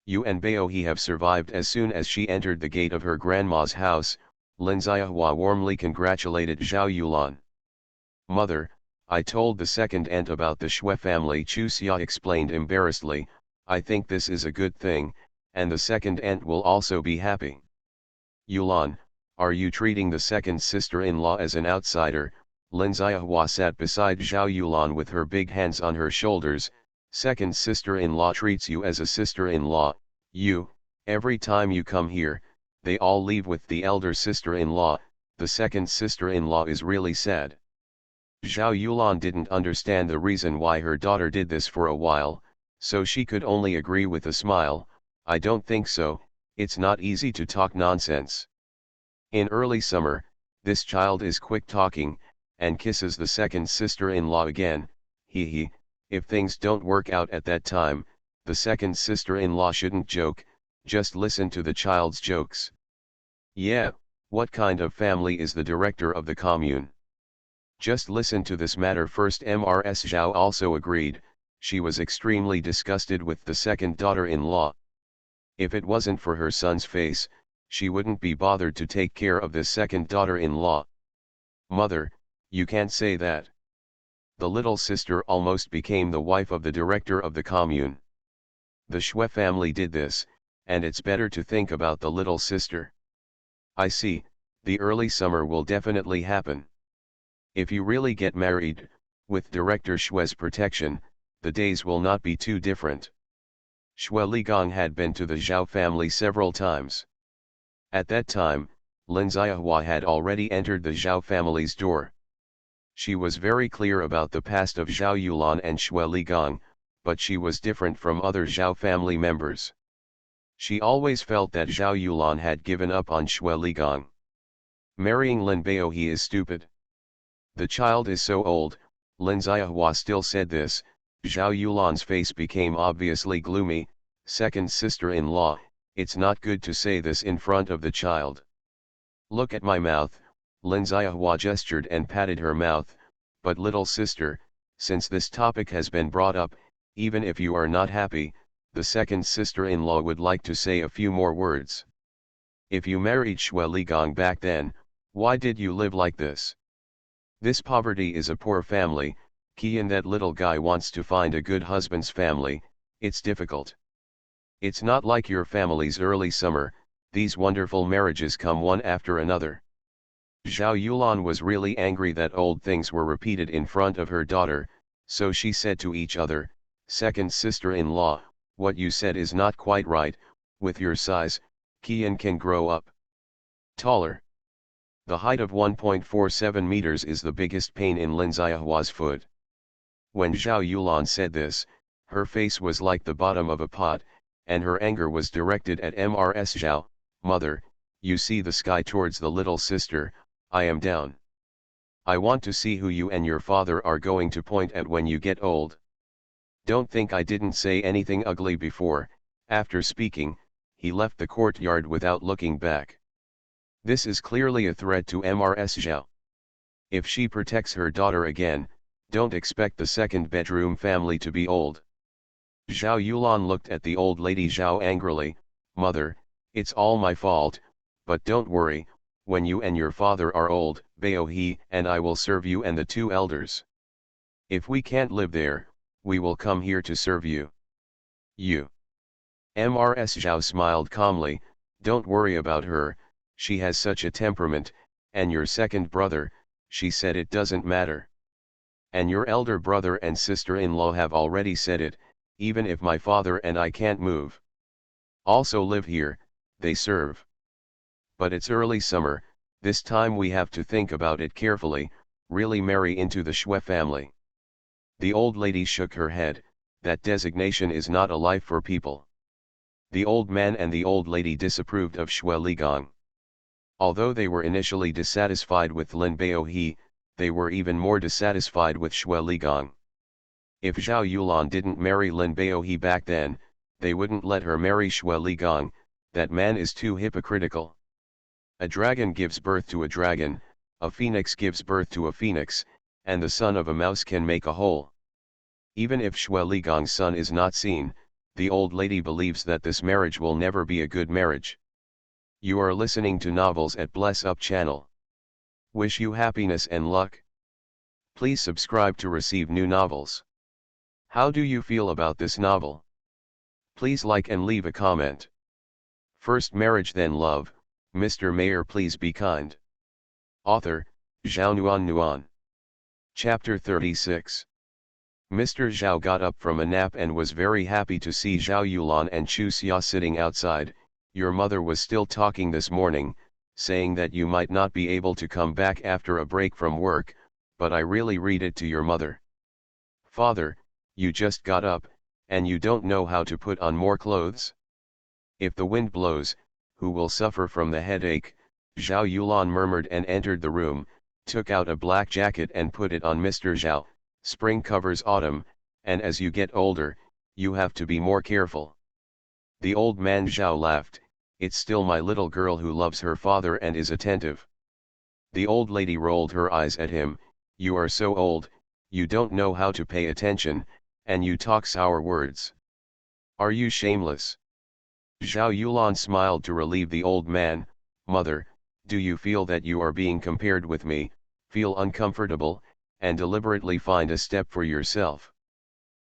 You and Bao he have survived. As soon as she entered the gate of her grandma's house, Lin Xiahua warmly congratulated Zhao Yulan. Mother, I told the second aunt about the Shui family, Chu Xia explained embarrassedly. I think this is a good thing, and the second aunt will also be happy. Yulan, are you treating the second sister-in-law as an outsider? Lin Xiahua sat beside Zhao Yulan with her big hands on her shoulders. Second sister-in-law treats you as a sister-in-law. Every time you come here, they all leave with the elder sister-in-law. The second sister-in-law is really sad. Zhao Yulan didn't understand the reason why her daughter did this for a while, so she could only agree with a smile. I don't think so, it's not easy to talk nonsense. In early summer, this child is quick talking, and kisses the second sister-in-law again. If things don't work out at that time, the second sister-in-law shouldn't joke, just listen to the child's jokes. Yeah, what kind of family is the director of the commune? Just listen to this matter first. Mrs. Zhao also agreed. She was extremely disgusted with the second daughter-in-law. If it wasn't for her son's face, she wouldn't be bothered to take care of this second daughter-in-law. Mother, you can't say that. The little sister almost became the wife of the director of the commune. The Shui family did this, and it's better to think about the little sister. I see, the early summer will definitely happen. If you really get married, with Director Shui's protection, the days will not be too different. Shui Ligong had been to the Zhao family several times. At that time, Lin Xiahua had already entered the Zhao family's door. She was very clear about the past of Zhao Yulan and Shui Ligong, but she was different from other Zhao family members. She always felt that Zhao Yulan had given up on Shui Ligong. Marrying Lin Bao, he is stupid. The child is so old. Lin Xiahua still said this. Zhao Yulan's face became obviously gloomy. Second sister-in-law, it's not good to say this in front of the child. Look at my mouth. Lin Xiahua gestured and patted her mouth. But little sister, since this topic has been brought up, even if you are not happy, the second sister-in-law would like to say a few more words. If you married Xue Ligong back then, why did you live like this? This poverty is a poor family, Qian. That little guy wants to find a good husband's family, it's difficult. It's not like your family's early summer, these wonderful marriages come one after another. Zhao Yulan was really angry that old things were repeated in front of her daughter, so she said to each other, second sister-in-law, what you said is not quite right, with your size, Qian can grow up taller. The height of 1.47 meters is the biggest pain in Lin Ziahua's foot. When Zhao Yulan said this, her face was like the bottom of a pot, and her anger was directed at Mrs. Zhao. Mother, you see the sky towards the little sister, I am down. I want to see who you and your father are going to point at when you get old. Don't think I didn't say anything ugly before. After speaking, he left the courtyard without looking back. This is clearly a threat to Mrs. Zhao. If she protects her daughter again, don't expect the second bedroom family to be old. Zhao Yulan looked at the old lady Zhao angrily. Mother, it's all my fault, but don't worry, when you and your father are old, Bao He and I will serve you and the two elders. If we can't live there, we will come here to serve you. You. Mrs. Zhao smiled calmly. Don't worry about her, she has such a temperament, and your second brother, she said it doesn't matter. And your elder brother and sister-in-law have already said it, even if my father and I can't move. Also live here, they serve. But it's early summer, this time we have to think about it carefully, really marry into the Xue family. The old lady shook her head, that designation is not a life for people. The old man and the old lady disapproved of Xue Ligong. Although they were initially dissatisfied with Lin Baohe, they were even more dissatisfied with Xue Ligong. If Zhao Yulan didn't marry Lin Baohe back then, they wouldn't let her marry Xue Ligong. That man is too hypocritical. A dragon gives birth to a dragon, a phoenix gives birth to a phoenix, and the son of a mouse can make a hole. Even if Xue Ligong's son is not seen, the old lady believes that this marriage will never be a good marriage. You are listening to Novels at Bless Up channel. Wish you happiness and luck. Please subscribe to receive new novels. How do you feel about this novel? Please like and leave a comment. First marriage then love, Mr. Mayor please be kind. Author, Zhao Nuan. Chapter 36. Mr. Zhao got up from a nap and was very happy to see Zhao Yulan and Chu Xia sitting outside. Your mother was still talking this morning, saying that you might not be able to come back after a break from work, but I really read it to your mother. Father, you just got up, and you don't know how to put on more clothes? If the wind blows, who will suffer from the headache? Zhao Yulan murmured and entered the room, took out a black jacket and put it on Mr. Zhao. Spring covers autumn, and as you get older, you have to be more careful. The old man Zhao laughed. It's still my little girl who loves her father and is attentive. The old lady rolled her eyes at him. You are so old, you don't know how to pay attention, and you talk sour words. Are you shameless? Zhao Yulan smiled to relieve the old man. Mother, do you feel that you are being compared with me, feel uncomfortable, and deliberately find a step for yourself?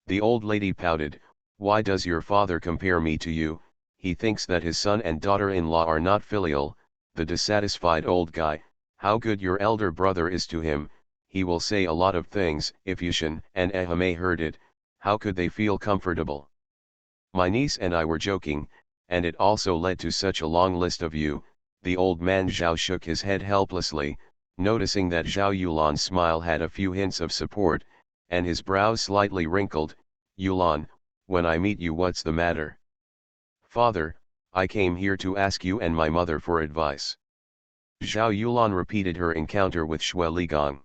The old lady pouted. Why does your father compare me to you? He thinks that his son and daughter-in-law are not filial. The dissatisfied old guy. How good your elder brother is to him, he will say a lot of things. If Yushin and Ehime heard it, how could they feel comfortable? My niece and I were joking, and it also led to such a long list of you. The old man Zhao shook his head helplessly, noticing that Zhao Yulan's smile had a few hints of support, and his brows slightly wrinkled. Yulan, when I meet you, what's the matter? Father, I came here to ask you and my mother for advice. Zhao Yulan repeated her encounter with Xue Ligong.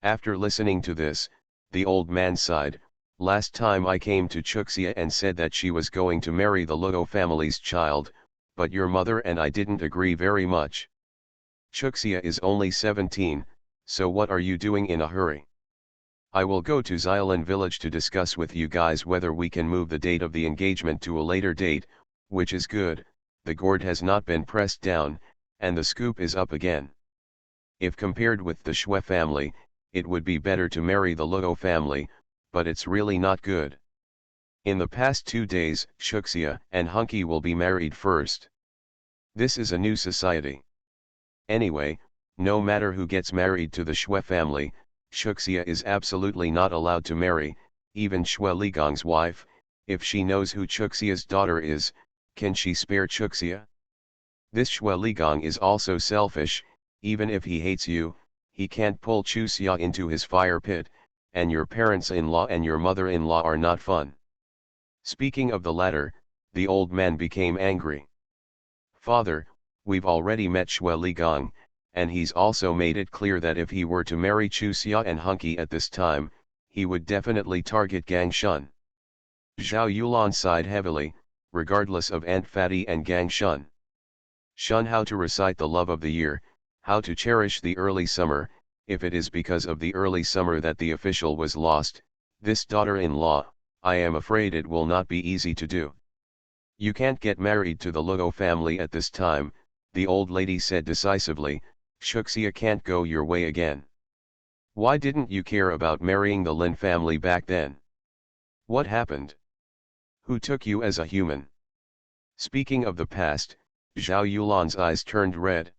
After listening to this, the old man sighed. Last time I came to Chuxia and said that she was going to marry the Luo family's child, but your mother and I didn't agree very much. Chuxia is only 17, so what are you doing in a hurry? I will go to Xiaolin village to discuss with you guys whether we can move the date of the engagement to a later date, which is good, the gourd has not been pressed down, and the scoop is up again. If compared with the Shui family, it would be better to marry the Luo family, but it's really not good. In the past 2 days, Shuxia and Hunky will be married first. This is a new society. Anyway, no matter who gets married to the Shui family, Shuxia is absolutely not allowed to marry, even Shui Ligong's wife. If she knows who Chuxia's daughter is, can she spare Chuxia? This Shui Ligong is also selfish. Even if he hates you, he can't pull Chuxia into his fire pit, and your parents-in-law and your mother-in-law are not fun. Speaking of the latter, the old man became angry. Father, we've already met Shui Ligong, and he's also made it clear that if he were to marry Chuxia and Hunky at this time, he would definitely target Gang Shun. Zhao Yulan sighed heavily, regardless of Aunt Fatty and Gang Shun. Shun how to recite the love of the year, how to cherish the early summer. If it is because of the early summer that the official was lost, this daughter-in-law, I am afraid it will not be easy to do. You can't get married to the Luo family at this time, the old lady said decisively. Shuxia can't go your way again. Why didn't you care about marrying the Lin family back then? What happened? Who took you as a human? Speaking of the past, Zhao Yulan's eyes turned red.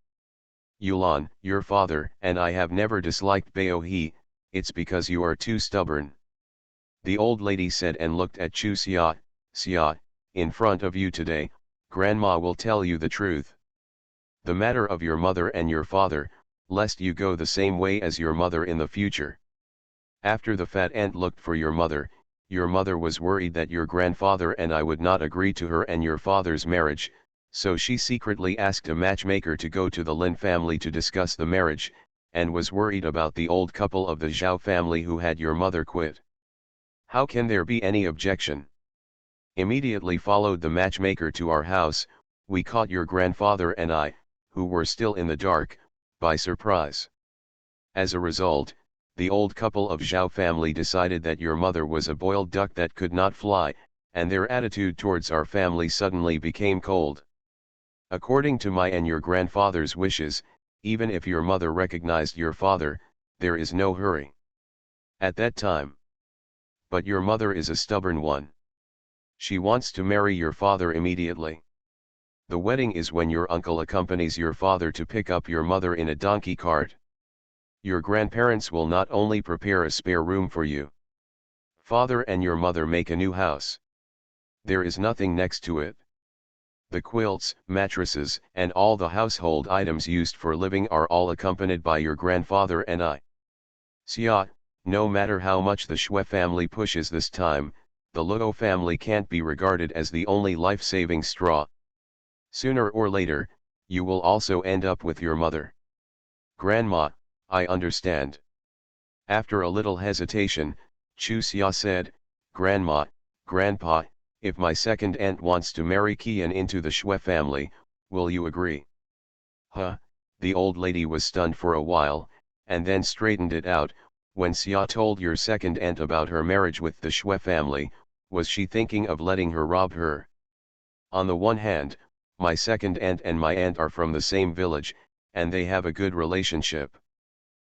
Yulan, your father and I have never disliked Bao He, it's because you are too stubborn. The old lady said and looked at Chu Xia. Xia, in front of you today, Grandma will tell you the truth. The matter of your mother and your father, lest you go the same way as your mother in the future. After the fat ant looked for your mother was worried that your grandfather and I would not agree to her and your father's marriage, so she secretly asked a matchmaker to go to the Lin family to discuss the marriage, and was worried about the old couple of the Zhao family who had your mother quit. How can there be any objection? Immediately followed the matchmaker to our house, we caught your grandfather and I, who were still in the dark, by surprise. As a result, the old couple of Zhao family decided that your mother was a boiled duck that could not fly, and their attitude towards our family suddenly became cold. According to my and your grandfather's wishes, even if your mother recognized your father, there is no hurry at that time. But your mother is a stubborn one. She wants to marry your father immediately. The wedding is when your uncle accompanies your father to pick up your mother in a donkey cart. Your grandparents will not only prepare a spare room for you. Father and your mother make a new house. There is nothing next to it. The quilts, mattresses, and all the household items used for living are all accompanied by your grandfather and I. Xia, no matter how much the Shui family pushes this time, the Luo family can't be regarded as the only life-saving straw. Sooner or later, you will also end up with your mother. Grandma, I understand. After a little hesitation, Chu Xia said, Grandma, Grandpa, if my second aunt wants to marry Qian into the Shui family, will you agree? Huh, the old lady was stunned for a while, and then straightened it out. When Xia told your second aunt about her marriage with the Shui family, was she thinking of letting her rob her? On the one hand, my second aunt and my aunt are from the same village, and they have a good relationship.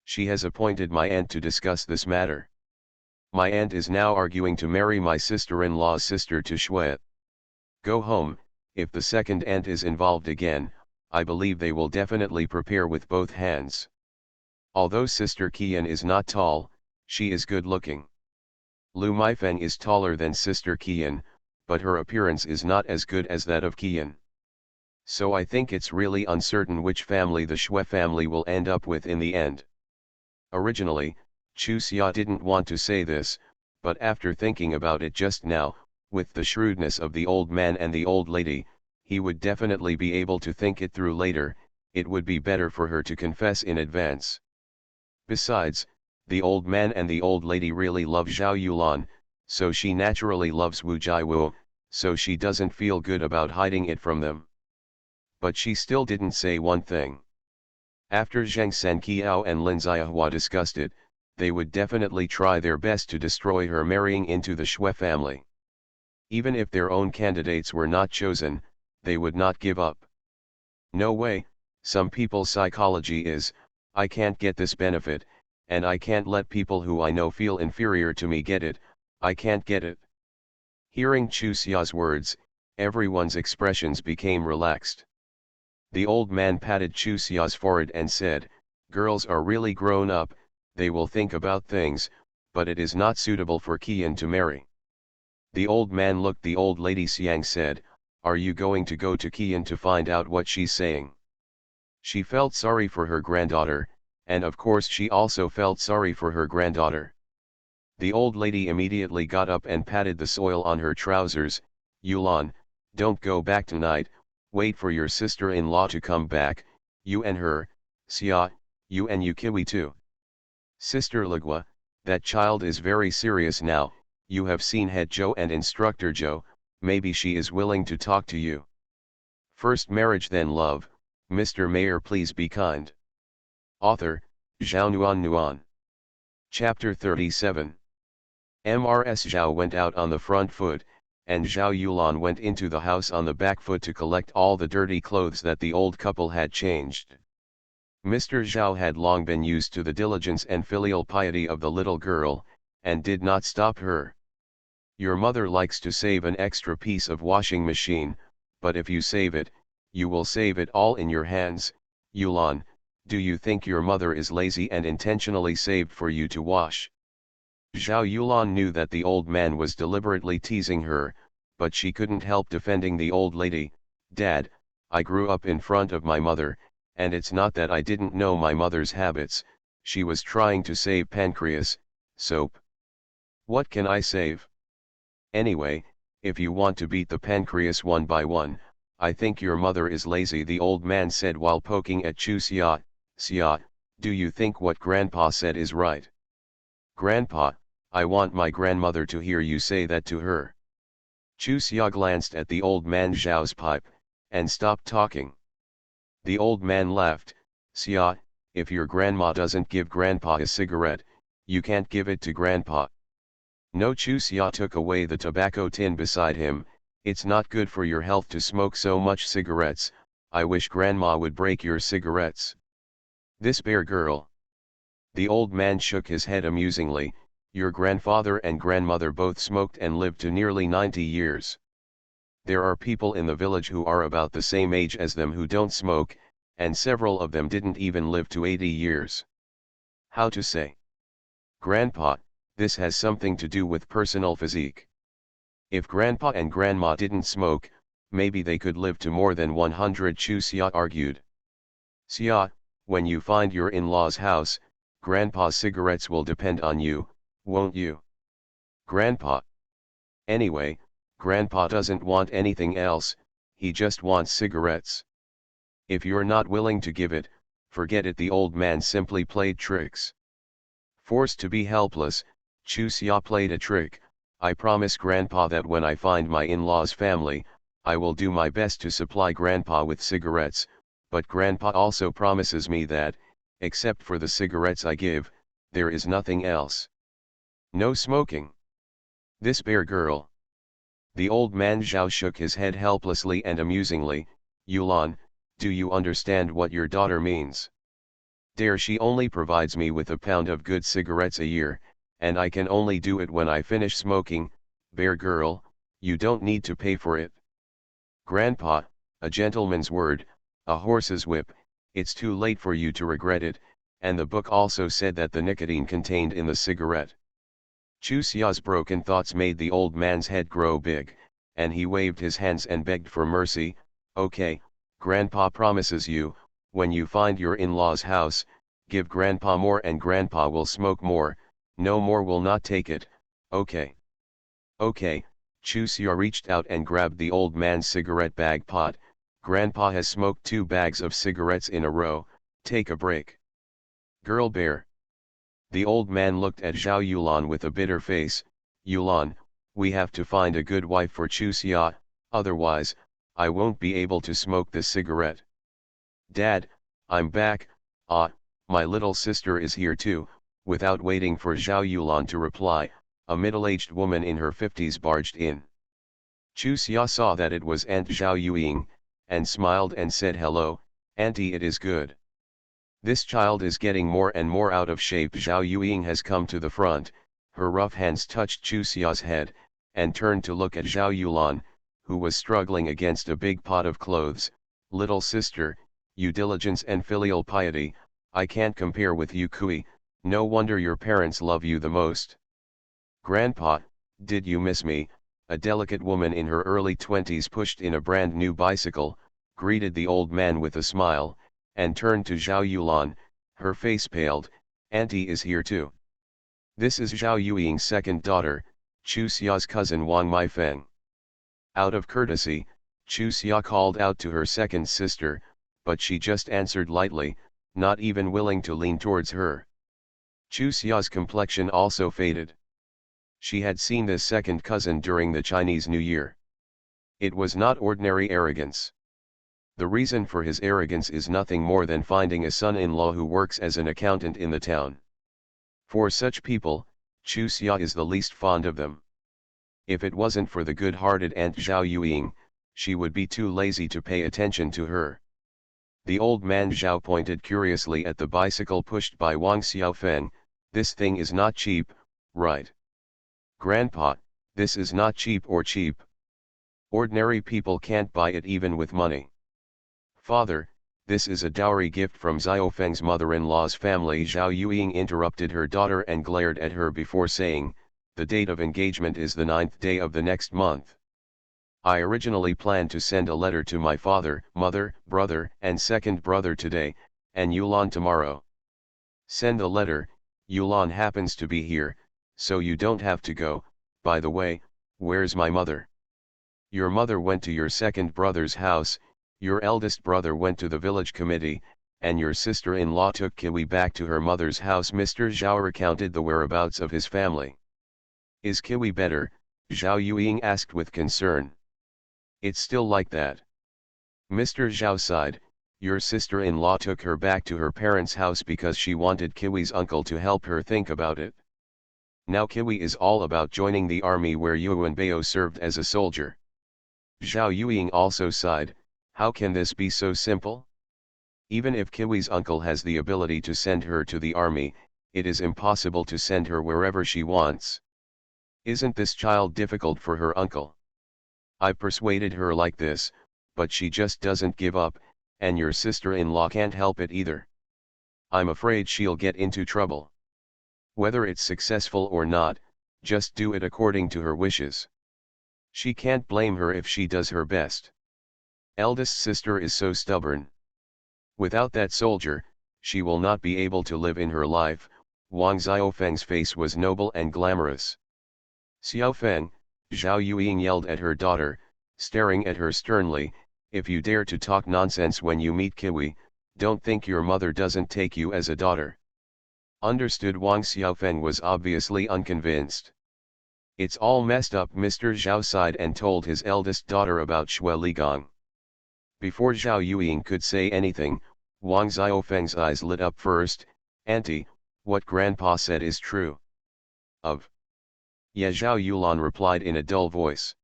She has appointed my aunt to discuss this matter. My aunt is now arguing to marry my sister-in-law's sister to Shui. Go home. If the second aunt is involved again, I believe they will definitely prepare with both hands. Although Sister Qian is not tall, she is good looking. Lu Meifeng is taller than Sister Qian, but her appearance is not as good as that of Qian. So I think it's really uncertain which family the Shui family will end up with in the end. Originally, Chu Xia didn't want to say this, but after thinking about it just now, with the shrewdness of the old man and the old lady, he would definitely be able to think it through later. It would be better for her to confess in advance. Besides, the old man and the old lady really love Zhao Yulan, so she naturally loves Wu Jiwu, so she doesn't feel good about hiding it from them. But she still didn't say one thing. After Zheng Sanqiao and Lin Xiahua discussed it, they would definitely try their best to destroy her marrying into the Xue family. Even if their own candidates were not chosen, they would not give up. No way, some people's psychology is, I can't get this benefit, and I can't let people who I know feel inferior to me get it, I can't get it. Hearing Chu Xia's words, everyone's expressions became relaxed. The old man patted Chu Xia's forehead and said, girls are really grown up, they will think about things, but it is not suitable for Qian to marry. The old man looked the old lady Xiang said, are you going to go to Qian to find out what she's saying? She felt sorry for her granddaughter, and of course she also felt sorry for her granddaughter. The old lady immediately got up and patted the soil on her trousers. Yulan, don't go back tonight, wait for your sister-in-law to come back, you and her, Xia, you and Yukiwi too. Sister Legua, that child is very serious now, you have seen Head Zhou and Instructor Zhou, maybe she is willing to talk to you. First marriage then love, Mr. Mayor please be kind. Author, Zhao Nuan. Chapter 37. Mrs. Zhao went out on the front foot, and Zhao Yulan went into the house on the back foot to collect all the dirty clothes that the old couple had changed. Mr. Zhao had long been used to the diligence and filial piety of the little girl, and did not stop her. Your mother likes to save an extra piece of washing machine, but if you save it, you will save it all in your hands. Yulan, do you think your mother is lazy and intentionally saved for you to wash? Zhao Yulan knew that the old man was deliberately teasing her, but she couldn't help defending the old lady. Dad, I grew up in front of my mother, and it's not that I didn't know my mother's habits, she was trying to save pancreas, soap. What can I save? Anyway, if you want to beat the pancreas one by one, I think your mother is lazy, the old man said while poking at Chu Xia. Xia, do you think what Grandpa said is right? Grandpa, I want my grandmother to hear you say that to her. Chu Xia glanced at the old man Zhao's pipe, and stopped talking. The old man laughed. Xia, if your grandma doesn't give Grandpa a cigarette, you can't give it to Grandpa. No, Chu Xia took away the tobacco tin beside him. It's not good for your health to smoke so much cigarettes, I wish Grandma would break your cigarettes. This bear girl. The old man shook his head amusingly. Your grandfather and grandmother both smoked and lived to nearly 90 years. There are people in the village who are about the same age as them who don't smoke, and several of them didn't even live to 80 years. How to say? Grandpa, this has something to do with personal physique. If Grandpa and Grandma didn't smoke, maybe they could live to more than 100, Chu Xia argued. Xia, when you find your in-law's house, Grandpa's cigarettes will depend on you, won't you? Grandpa. Anyway, Grandpa doesn't want anything else, he just wants cigarettes. If you're not willing to give it, forget it, the old man simply played tricks. Forced to be helpless, Chu Xia played a trick. I promise Grandpa that when I find my in-law's family, I will do my best to supply Grandpa with cigarettes, but Grandpa also promises me that, except for the cigarettes I give, there is nothing else. No smoking. This bear girl. The old man Zhao shook his head helplessly and amusingly. Yulan, do you understand what your daughter means? Dare she only provides me with a pound of good cigarettes a year, and I can only do it when I finish smoking. Bear girl, you don't need to pay for it. Grandpa, a gentleman's word, a horse's whip, it's too late for you to regret it, and the book also said that the nicotine contained in the cigarette. Chu Xia's broken thoughts made the old man's head grow big, and he waved his hands and begged for mercy. Okay, Grandpa promises you, when you find your in-law's house, give Grandpa more and Grandpa will smoke more, no more will not take it, okay. Okay, Chu Xia reached out and grabbed the old man's cigarette bag pot. Grandpa has smoked 2 bags of cigarettes in a row, take a break. Girl bear. The old man looked at Zhao Yulan with a bitter face. Yulan, we have to find a good wife for Chu Xia, otherwise, I won't be able to smoke this cigarette. Dad, I'm back. Ah, my little sister is here too, Without waiting for Zhao Yulan to reply, a middle-aged woman in her 50s barged in. Chu Xia saw that it was Aunt Zhao Yuying, and smiled and said, "Hello, Auntie, it is good. This child is getting more and more out of shape." Zhao Yuying has come to the front, her rough hands touched Chu Xia's head, and turned to look at Zhao Yulan, who was struggling against a big pot of clothes. "Little sister, you diligence and filial piety, I can't compare with you, Kui, no wonder your parents love you the most." "Grandpa, did you miss me?" A delicate woman in her early 20s pushed in a brand new bicycle, greeted the old man with a smile, and turned to Zhao Yulan, her face paled. "Auntie is here too. This is Zhao Yuying's second daughter, Chu Xia's cousin Wang Meifeng." Out of courtesy, Chu Xia called out to her second sister, but she just answered lightly, not even willing to lean towards her. Chu Xia's complexion also faded. She had seen this second cousin during the Chinese New Year. It was not ordinary arrogance. The reason for his arrogance is nothing more than finding a son-in-law who works as an accountant in the town. For such people, Chu Xia is the least fond of them. If it wasn't for the good-hearted Aunt Zhao Yuying, she would be too lazy to pay attention to her. The old man Zhao pointed curiously at the bicycle pushed by Wang Xiaofeng. "This thing is not cheap, right? Grandpa, this is not cheap or cheap. Ordinary people can't buy it even with money." "Father, this is a dowry gift from Xiaofeng's mother-in-law's family." Zhao Yuying interrupted her daughter and glared at her before saying, "The date of engagement is the 9th day of the next month. I originally planned to send a letter to my father, mother, brother, and second brother today, and Yulan tomorrow. Send a letter, Yulan happens to be here, so you don't have to go. By the way, where's my mother? Your mother went to your second brother's house, your eldest brother went to the village committee, and your sister-in-law took Kiwi back to her mother's house." Mr. Zhao recounted the whereabouts of his family. "Is Kiwi better?" Zhao Yuying asked with concern. "It's still like that." Mr. Zhao sighed. "Your sister-in-law took her back to her parents' house because she wanted Kiwi's uncle to help her think about it. Now Kiwi is all about joining the army where Yuan Bao served as a soldier." Zhao Yuying also sighed. "How can this be so simple? Even if Kiwi's uncle has the ability to send her to the army, it is impossible to send her wherever she wants. Isn't this child difficult for her uncle? I've persuaded her like this, but she just doesn't give up, and your sister-in-law can't help it either. I'm afraid she'll get into trouble. Whether it's successful or not, just do it according to her wishes. She can't blame her if she does her best. Eldest sister is so stubborn. Without that soldier, she will not be able to live in her life." Wang Xiaofeng's face was noble and glamorous. "Xiaofeng," Zhao Yuying yelled at her daughter, staring at her sternly, "if you dare to talk nonsense when you meet Kiwi, don't think your mother doesn't take you as a daughter." Understood. Wang Xiaofeng was obviously unconvinced. "It's all messed up." Mr. Zhao sighed and told his eldest daughter about Xue Ligong. Before Zhao Yuying could say anything, Wang Xiaofeng's eyes lit up first. "Auntie, what Grandpa said is true." "Of? Yeah," Zhao Yulan replied in a dull voice.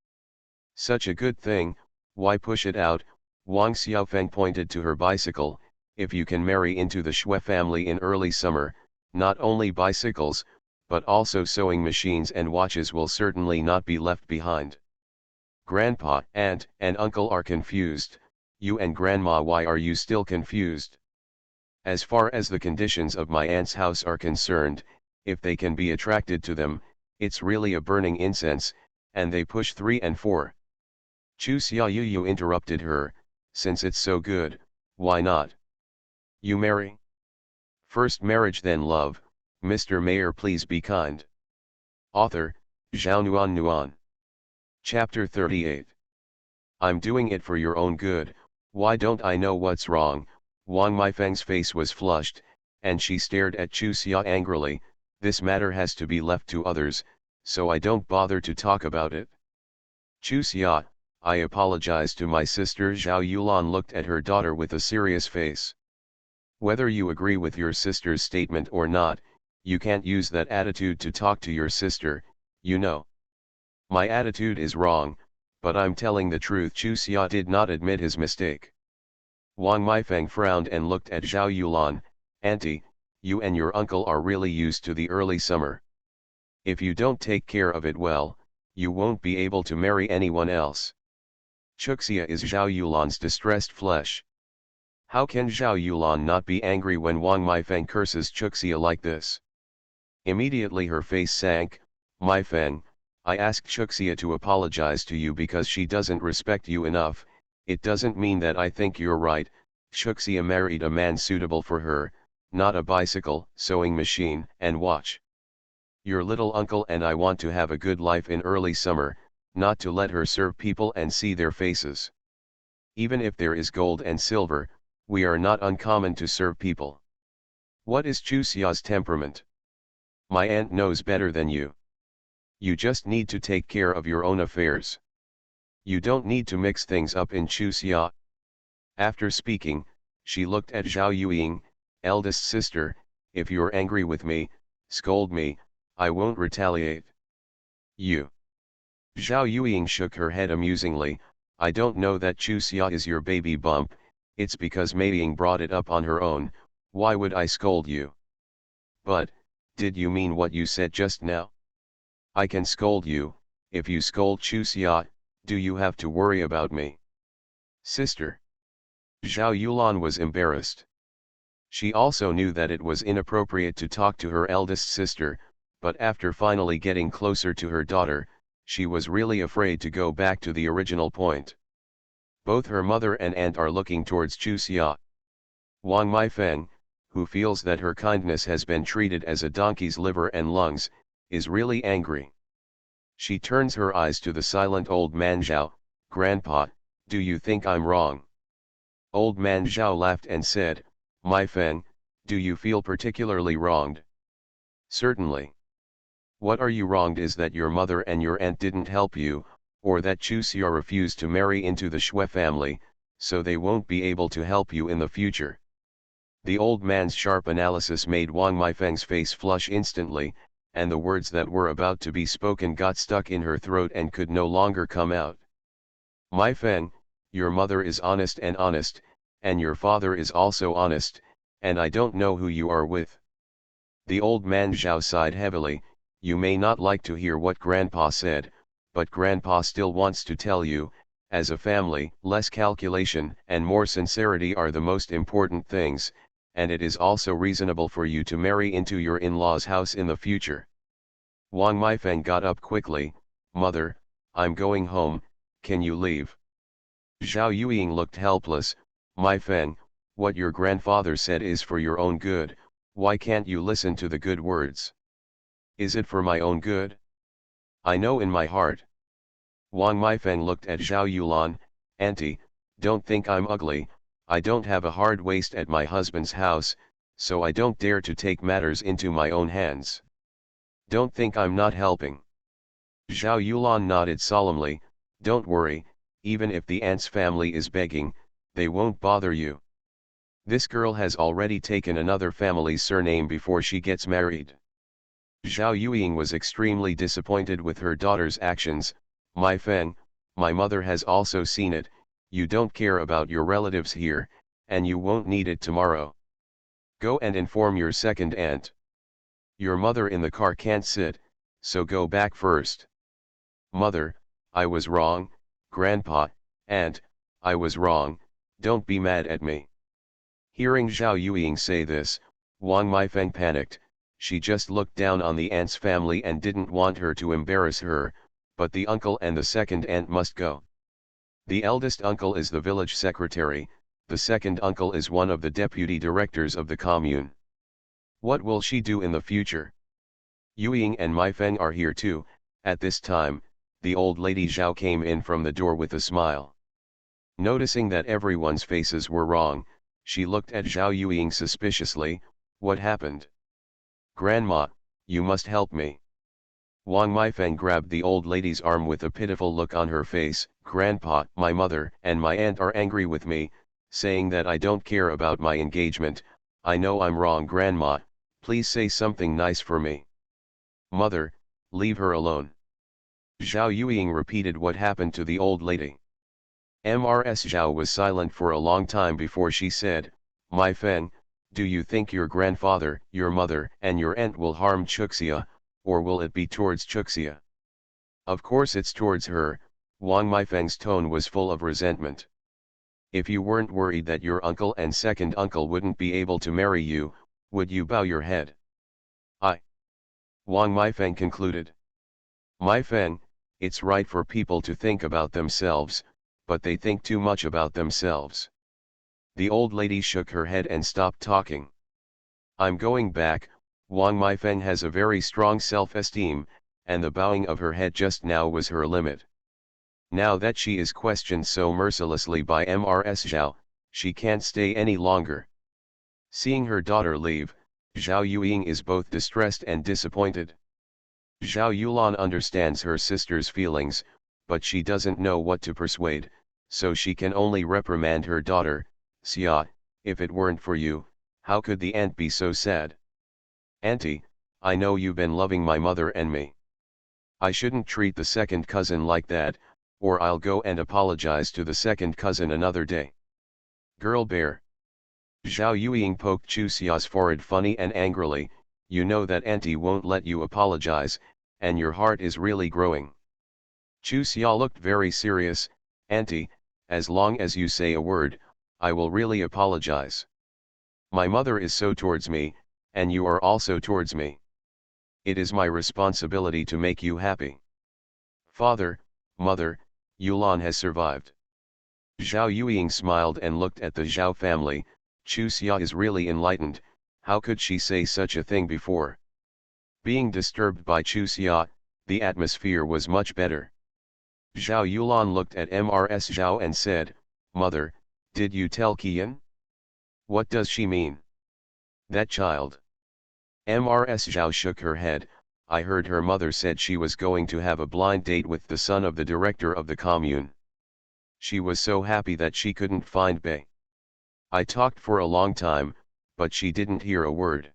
"Such a good thing, why push it out?" Wang Xiaofeng pointed to her bicycle. "If you can marry into the Xue family in early summer, not only bicycles, but also sewing machines and watches will certainly not be left behind." "Grandpa, aunt, and uncle are confused. You and grandma, why are you still confused?" "As far as the conditions of my aunt's house are concerned, if they can be attracted to them, it's really a burning incense, and they push 3 and 4. Chu Xiaoyu interrupted her. "Since it's so good, why not? You marry? First marriage then love." Mr. Mayor, please be kind. Author, Zhao Nuan. Chapter 38. "I'm doing it for your own good, why don't I know what's wrong?" Wang Meifeng's face was flushed, and she stared at Chu Xia angrily. "This matter has to be left to others, so I don't bother to talk about it." "Chu Xia, I apologize to my sister." Zhao Yulan looked at her daughter with a serious face. "Whether you agree with your sister's statement or not, You can't use that attitude to talk to your sister, you know. My attitude is wrong, but I'm telling the truth. Chu Xia did not admit his mistake. Wang Meifeng frowned and looked at Zhao Yulan. Auntie, you and your uncle are really used to the early summer. If you don't take care of it well, you won't be able to marry anyone else. Chuxia is Zhao Yulan's distressed flesh. How can Zhao Yulan not be angry when Wang Meifeng curses Chuxia like this? Immediately her face sank. Meifeng, I asked Chuxia to apologize to you because she doesn't respect you enough. It doesn't mean that I think you're right. Chuxia married a man suitable for her, not a bicycle, sewing machine, and watch. Your little uncle and I want to have a good life in early summer, not to let her serve people and see their faces. Even if there is gold and silver, we are not uncommon to serve people. What is Chu Xia's temperament? My aunt knows better than you. You just need to take care of your own affairs. You don't need to mix things up in Chu Xia. After speaking, she looked at Zhao Yueying, eldest sister. If you're angry with me, scold me, I won't retaliate. You. Zhao Yueying shook her head amusingly. I don't know that Chu Xia is your baby bump, it's because Mei Ying brought it up on her own. Why would I scold you? But, did you mean what you said just now? I can scold you. If you scold Chu Xia, do you have to worry about me? Sister. Zhao Yulan was embarrassed. She also knew that it was inappropriate to talk to her eldest sister, but after finally getting closer to her daughter, she was really afraid to go back to the original point. Both her mother and aunt are looking towards Chu Xia. Wang Meifeng, who feels that her kindness has been treated as a donkey's liver and lungs, is really angry. She turns her eyes to the silent old man Zhao. Grandpa, do you think I'm wrong? Old man Zhao laughed and said, Meifeng, do you feel particularly wronged? Certainly. What are you wronged is that your mother and your aunt didn't help you, or that Chu Xia refused to marry into the Shui family, so they won't be able to help you in the future. The old man's sharp analysis made Wang Meifeng's face flush instantly, and the words that were about to be spoken got stuck in her throat and could no longer come out. Meifeng, your mother is honest, and your father is also honest, and I don't know who you are with. The old man Zhao sighed heavily. You may not like to hear what Grandpa said, but Grandpa still wants to tell you, as a family, less calculation and more sincerity are the most important things, and it is also reasonable for you to marry into your in-laws' house in the future. Wang Meifeng got up quickly. Mother, I'm going home, can you leave? Zhao Yueying looked helpless. Meifeng, what your grandfather said is for your own good, why can't you listen to the good words? Is it for my own good? I know in my heart. Wang Meifeng looked at Zhao Yulan. Auntie, don't think I'm ugly, I don't have a hard waist at my husband's house, so I don't dare to take matters into my own hands. Don't think I'm not helping. Zhao Yulan nodded solemnly. Don't worry, even if the aunt's family is begging, they won't bother you. This girl has already taken another family's surname before she gets married. Zhao Yueying was extremely disappointed with her daughter's actions. Meifeng, my mother has also seen it, you don't care about your relatives here, and you won't need it tomorrow. Go and inform your second aunt. Your mother in the car can't sit, so go back first. Mother, I was wrong. Grandpa, aunt, I was wrong, don't be mad at me. Hearing Zhao Yueying say this, Wang Meifeng panicked. She just looked down on the aunt's family and didn't want her to embarrass her, but the uncle and the second aunt must go. The eldest uncle is the village secretary, the second uncle is one of the deputy directors of the commune. What will she do in the future? Yueying and Meifeng are here too. At this time, the old lady Zhao came in from the door with a smile. Noticing that everyone's faces were wrong, she looked at Zhao Yueying suspiciously. What happened? Grandma, you must help me. Wang Meifeng grabbed the old lady's arm with a pitiful look on her face. Grandpa, my mother and my aunt are angry with me, saying that I don't care about my engagement. I know I'm wrong, Grandma, Please say something nice for me. Mother, leave her alone. Zhao Yueying repeated what happened to the old lady. Mrs. Zhao was silent for a long time before she said, My Feng, do you think your grandfather, your mother, and your aunt will harm Chuxia, or will it be towards Chuxia? Of course it's towards her. Wang Meifeng's tone was full of resentment. If you weren't worried that your uncle and second uncle wouldn't be able to marry you, would you bow your head? Wang Meifeng concluded. Meifeng, it's right for people to think about themselves, but they think too much about themselves. The old lady shook her head and stopped talking. I'm going back. Wang Meifeng has a very strong self-esteem, and the bowing of her head just now was her limit. Now that she is questioned so mercilessly by Mrs. Zhao, she can't stay any longer. Seeing her daughter leave, Zhao Yueying is both distressed and disappointed. Zhao Yulan understands her sister's feelings, but she doesn't know what to persuade, so she can only reprimand her daughter. Xia, if it weren't for you, how could the aunt be so sad? Auntie, I know you've been loving my mother and me. I shouldn't treat the second cousin like that, or I'll go and apologize to the second cousin another day. Girl bear. Zhao Yueying poked Chu Xia's forehead funny and angrily. You know that auntie won't let you apologize, and your heart is really growing. Chu Xia looked very serious. Auntie, as long as you say a word, I will really apologize. My mother is so towards me, and you are also towards me. It is my responsibility to make you happy. Father, mother, Yulan has survived. Zhao Yueying smiled and looked at the Zhao family. Chu Xia is really enlightened. How could she say such a thing before? Being disturbed by Chu Xia, the atmosphere was much better. Zhao Yulan looked at Mrs. Zhao and said, Mother, did you tell Qian? What does she mean? That child. Mrs. Zhao shook her head. I heard her mother said she was going to have a blind date with the son of the director of the commune. She was so happy that she couldn't find Bei. I talked for a long time, but she didn't hear a word.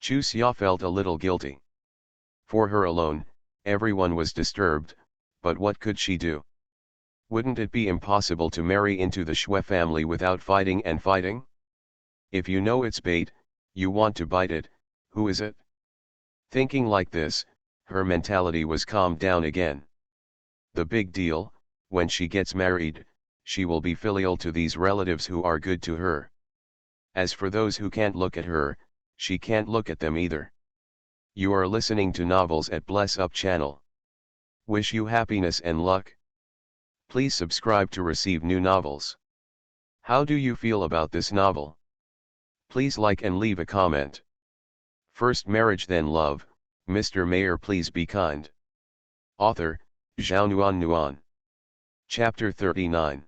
Chu Xia felt a little guilty. For her alone, everyone was disturbed, but what could she do? Wouldn't it be impossible to marry into the Xue family without fighting and fighting? If you know it's bait, you want to bite it. Who is it? Thinking like this, her mentality was calmed down again. The big deal, when she gets married, she will be filial to these relatives who are good to her. As for those who can't look at her, she can't look at them either. You are listening to novels at Bless Up channel. Wish you happiness and luck. Please subscribe to receive new novels. How do you feel about this novel? Please like and leave a comment. First marriage then love, Mr. Mayor please be kind. Author, Zhao Nuan. Chapter 39.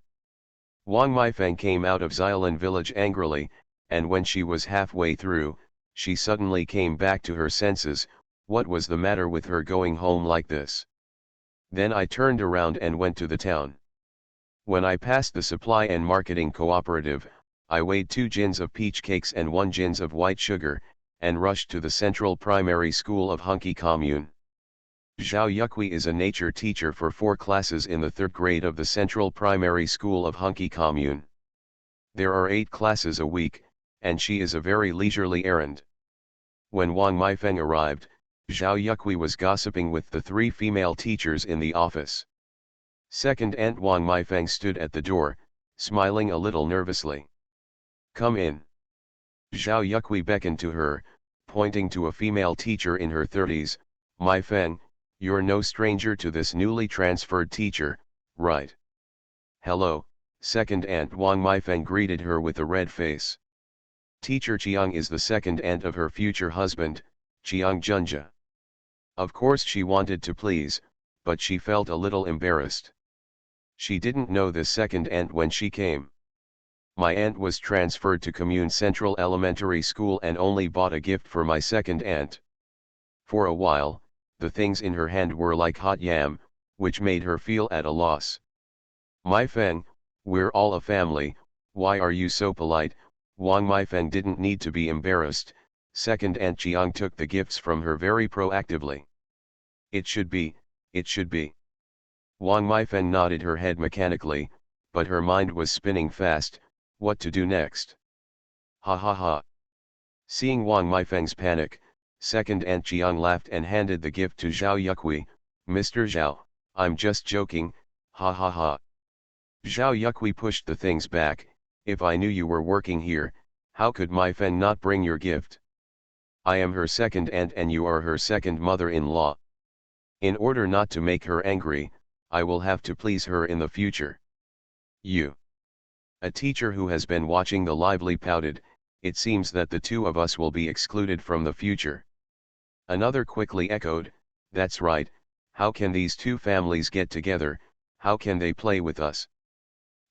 Wang Meifeng came out of Xiaolin village angrily, and when she was halfway through, she suddenly came back to her senses. What was the matter with her going home like this? Then I turned around and went to the town. When I passed the supply and marketing cooperative, I weighed 2 jins of peach cakes and 1 jins of white sugar, and rushed to the Central Primary School of Hunky Commune. Zhao Yukui is a nature teacher for 4 classes in the 3rd grade of the Central Primary School of Hunky Commune. There are 8 classes a week, and she is a very leisurely errand. When Wang Meifeng arrived, Zhao Yukui was gossiping with the 3 female teachers in the office. Second Aunt Wang Meifeng stood at the door, smiling a little nervously. Come in. Zhao Yukui beckoned to her, pointing to a female teacher in her 30s, Meifeng, you're no stranger to this newly transferred teacher, right? Hello, second aunt Wang Meifeng greeted her with a red face. Teacher Chiang is the second aunt of her future husband, Chiang Junja. Of course she wanted to please, but she felt a little embarrassed. She didn't know this second aunt when she came. My aunt was transferred to Commune Central Elementary School and only bought a gift for my second aunt. For a while, the things in her hand were like hot yam, which made her feel at a loss. Meifeng, we're all a family, why are you so polite? Wang Meifeng didn't need to be embarrassed, Second aunt Jiang took the gifts from her very proactively. It should be, it should be. Wang Meifeng nodded her head mechanically, but her mind was spinning fast. What to do next? Ha ha ha. Seeing Wang Meifeng's panic, second aunt Jiang laughed and handed the gift to Zhao Yukui. Mr. Zhao, I'm just joking, ha ha ha. Zhao Yukui pushed the things back. If I knew you were working here, how could Meifeng not bring your gift? I am her second aunt and you are her second mother-in-law. In order not to make her angry, I will have to please her in the future. You. A teacher who has been watching the lively pouted. It seems that the two of us will be excluded from the future. Another quickly echoed, that's right, how can these two families get together, how can they play with us?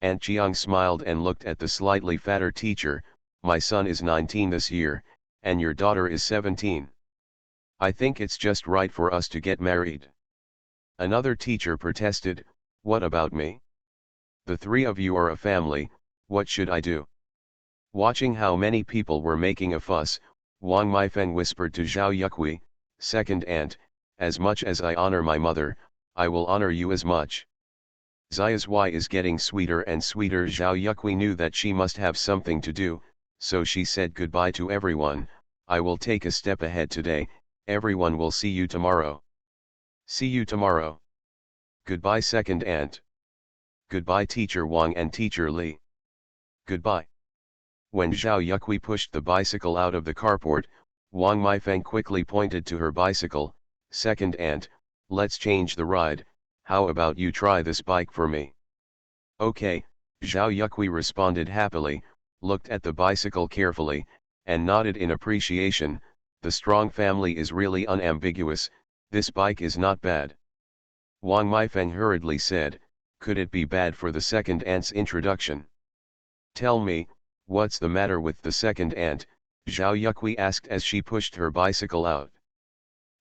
Aunt Jiang smiled and looked at the slightly fatter teacher. My son is 19 this year, and your daughter is 17. I think it's just right for us to get married. Another teacher protested, what about me? The three of you are a family, what should I do? Watching how many people were making a fuss, Wang Meifeng whispered to Zhao Yukui, second aunt, as much as I honor my mother, I will honor you as much. Xia's Y is getting sweeter and sweeter. Zhao Yukui knew that she must have something to do, so she said goodbye to everyone. I will take a step ahead today, everyone will see you tomorrow. See you tomorrow. Goodbye second aunt. Goodbye teacher Wang and teacher Li. Goodbye. When Zhao Yukui pushed the bicycle out of the carport, Wang Meifeng quickly pointed to her bicycle, second aunt, let's change the ride, how about you try this bike for me? Okay, Zhao Yukui responded happily, looked at the bicycle carefully, and nodded in appreciation. The strong family is really unambiguous, this bike is not bad. Wang Meifeng hurriedly said, could it be bad for the second aunt's introduction? Tell me, what's the matter with the second aunt? Zhao Yukui asked as she pushed her bicycle out.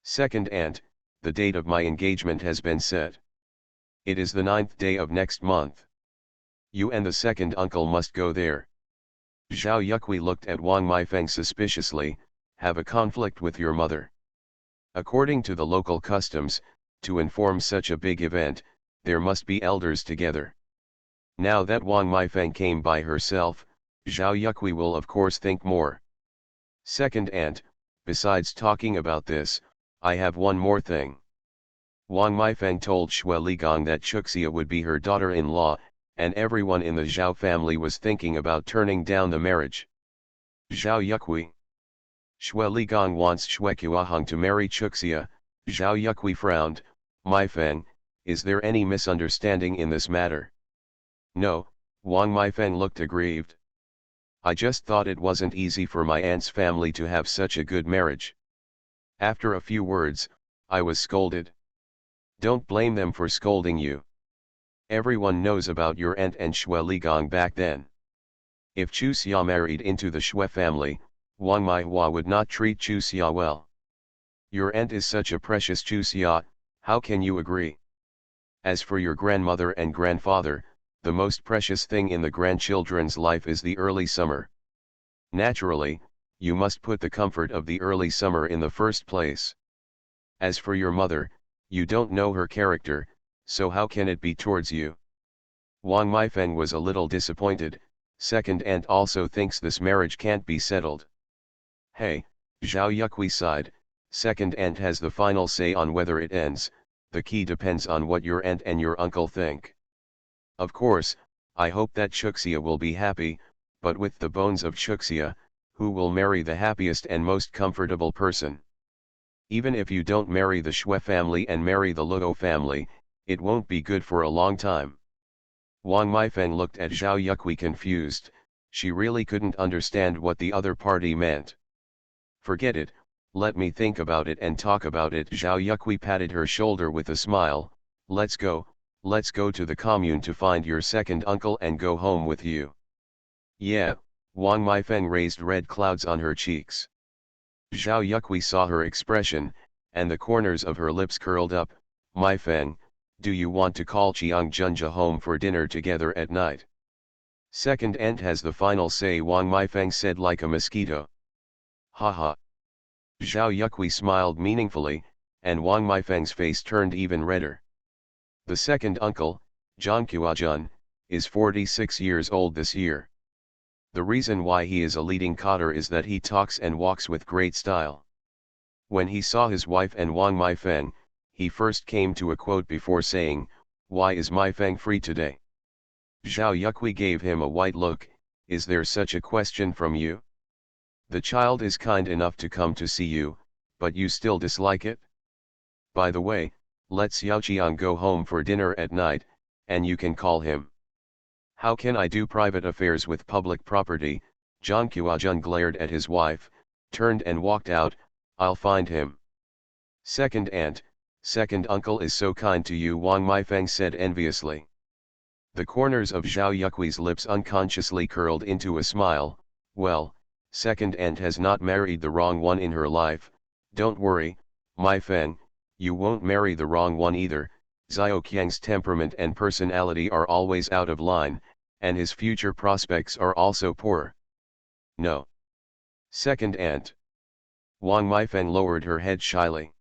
Second aunt, the date of my engagement has been set. It is the 9th day of next month. You and the second uncle must go there. Zhao Yukui looked at Wang Meifeng suspiciously, have a conflict with your mother. According to the local customs, to inform such a big event, there must be elders together. Now that Wang Meifeng came by herself, Zhao Yukui will of course think more. Second aunt, besides talking about this, I have one more thing. Wang Meifeng told Xue Ligong that Chuxia would be her daughter-in-law, and everyone in the Zhao family was thinking about turning down the marriage. Zhao Yukui. Xue Ligong wants Xue Qiahong to marry Chuxia. Zhao Yukui frowned. Meifeng, is there any misunderstanding in this matter? No, Wang Meifeng looked aggrieved. I just thought it wasn't easy for my aunt's family to have such a good marriage. After a few words, I was scolded. Don't blame them for scolding you. Everyone knows about your aunt and Xue Ligong back then. If Chu Xia married into the Xue family, Wang Maihua would not treat Chu Xia well. Your aunt is such a precious Chu Xia, how can you agree? As for your grandmother and grandfather, the most precious thing in the grandchildren's life is the early summer. Naturally, you must put the comfort of the early summer in the first place. As for your mother, you don't know her character, so how can it be towards you? Wang Meifeng was a little disappointed. Second aunt also thinks this marriage can't be settled. Hey, Zhao Yukui sighed, second aunt has the final say on whether it ends, the key depends on what your aunt and your uncle think. Of course, I hope that Chuxia will be happy, but with the bones of Chuxia, who will marry the happiest and most comfortable person? Even if you don't marry the Xue family and marry the Luo family, it won't be good for a long time. Wang Meifeng looked at Zhao Yukui confused, she really couldn't understand what the other party meant. Forget it, let me think about it and talk about it. Zhao Yukui patted her shoulder with a smile, let's go to the commune to find your second uncle and go home with you. Yeah, Wang Meifeng raised red clouds on her cheeks. Zhao Yukui saw her expression, and the corners of her lips curled up. Meifeng, do you want to call Chiang Junja home for dinner together at night? Second aunt has the final say, Wang Meifeng said like a mosquito. Haha. Zhao Yuqi smiled meaningfully, and Wang Meifeng's face turned even redder. The second uncle, Zhang Qiujun, is 46 years old this year. The reason why he is a leading coder is that he talks and walks with great style. When he saw his wife and Wang Meifeng, he first came to a quote before saying, "Why is Meifeng free today?" Zhao Yuqi gave him a white look. "Is there such a question from you? The child is kind enough to come to see you, but you still dislike it? By the way, let Xiaoqiang go home for dinner at night, and you can call him." "How can I do private affairs with public property?" Zhang Qiujun glared at his wife, turned and walked out. "I'll find him." "Second aunt, second uncle is so kind to you," Wang Meifeng said enviously. The corners of Zhao Yuqi's lips unconsciously curled into a smile. "Well, second aunt has not married the wrong one in her life. Don't worry, Meifeng, you won't marry the wrong one either. Xiaoqiang's temperament and personality are always out of line, and his future prospects are also poor." "No. Second aunt." Wang Meifeng lowered her head shyly.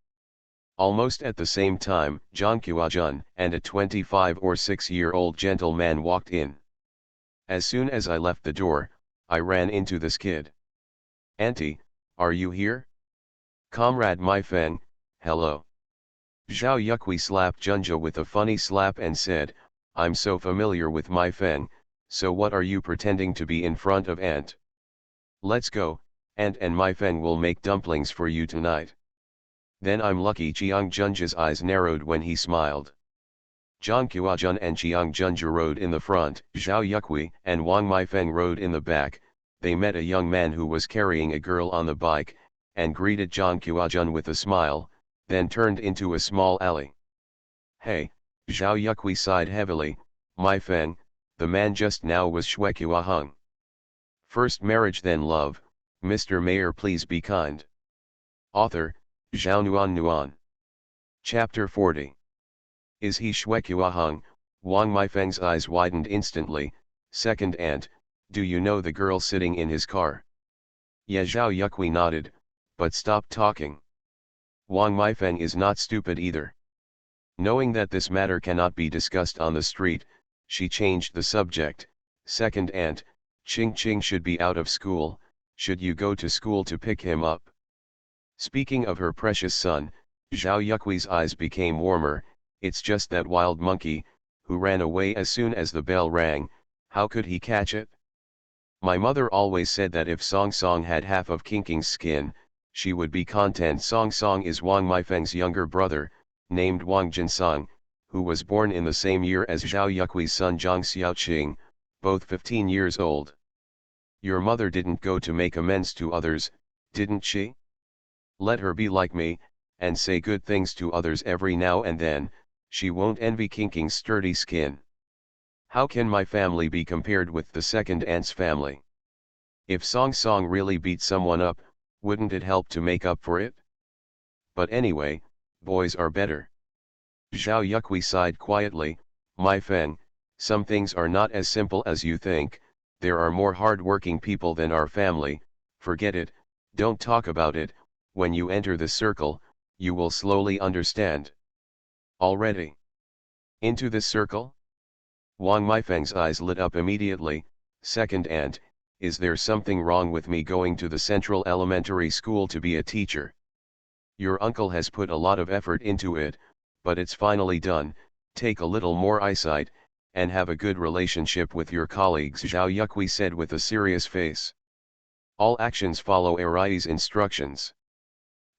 Almost at the same time, Zhang Qiujun and a 25 or 6-year-old gentleman walked in. "As soon as I left the door, I ran into this kid. 'Auntie, are you here?' 'Comrade Meifeng, hello.'" Zhao Yuqi slapped Junja with a funny slap and said, "I'm so familiar with Meifeng, so what are you pretending to be in front of aunt? Let's go, aunt and Meifeng will make dumplings for you tonight." "Then I'm lucky." Jiang Junja's eyes narrowed when he smiled. Zhang Qiujun and Jiang Junja rode in the front, Zhao Yuqi and Wang Meifeng rode in the back. They met a young man who was carrying a girl on the bike, and greeted Zhang Qiujun with a smile, then turned into a small alley. "Hey," Zhao Yuqi sighed heavily, "Meifeng, the man just now was Shui Qiuheng. First marriage then love, Mr. Mayor please be kind." Author, Zhao Nuan. Chapter 40. Is he Shui Qiuheng? Wang Meifeng's eyes widened instantly. "Second aunt, do you know the girl sitting in his car?" "Yeah." Zhao Yuqi nodded, but stopped talking. Wang Meifeng is not stupid either. Knowing that this matter cannot be discussed on the street, she changed the subject. "Second aunt, Qing Qing should be out of school, should you go to school to pick him up?" Speaking of her precious son, Zhao Yuqi's eyes became warmer. "It's just that wild monkey, who ran away as soon as the bell rang, how could he catch it? My mother always said that if Song Song had half of King King's skin, she would be content." Song Song is Wang Meifeng's younger brother, named Wang Jinsong, who was born in the same year as Zhao Yuqi's son Zhang Xiaoqing, both 15 years old. "Your mother didn't go to make amends to others, didn't she? Let her be like me, and say good things to others every now and then, she won't envy King King's sturdy skin. How can my family be compared with the second aunt's family? If Song Song really beat someone up, wouldn't it help to make up for it? But anyway, boys are better." Zhao Yuqi sighed quietly. "Meifeng, some things are not as simple as you think. There are more hard-working people than our family. Forget it, don't talk about it. When you enter the circle, you will slowly understand." "Already? Into this circle?" Wang Meifeng's eyes lit up immediately. "Second aunt, is there something wrong with me going to the Central Elementary School to be a teacher? Your uncle has put a lot of effort into it, but it's finally done. Take a little more eyesight, and have a good relationship with your colleagues," Zhao Yuqi said with a serious face. "All actions follow Arai's instructions."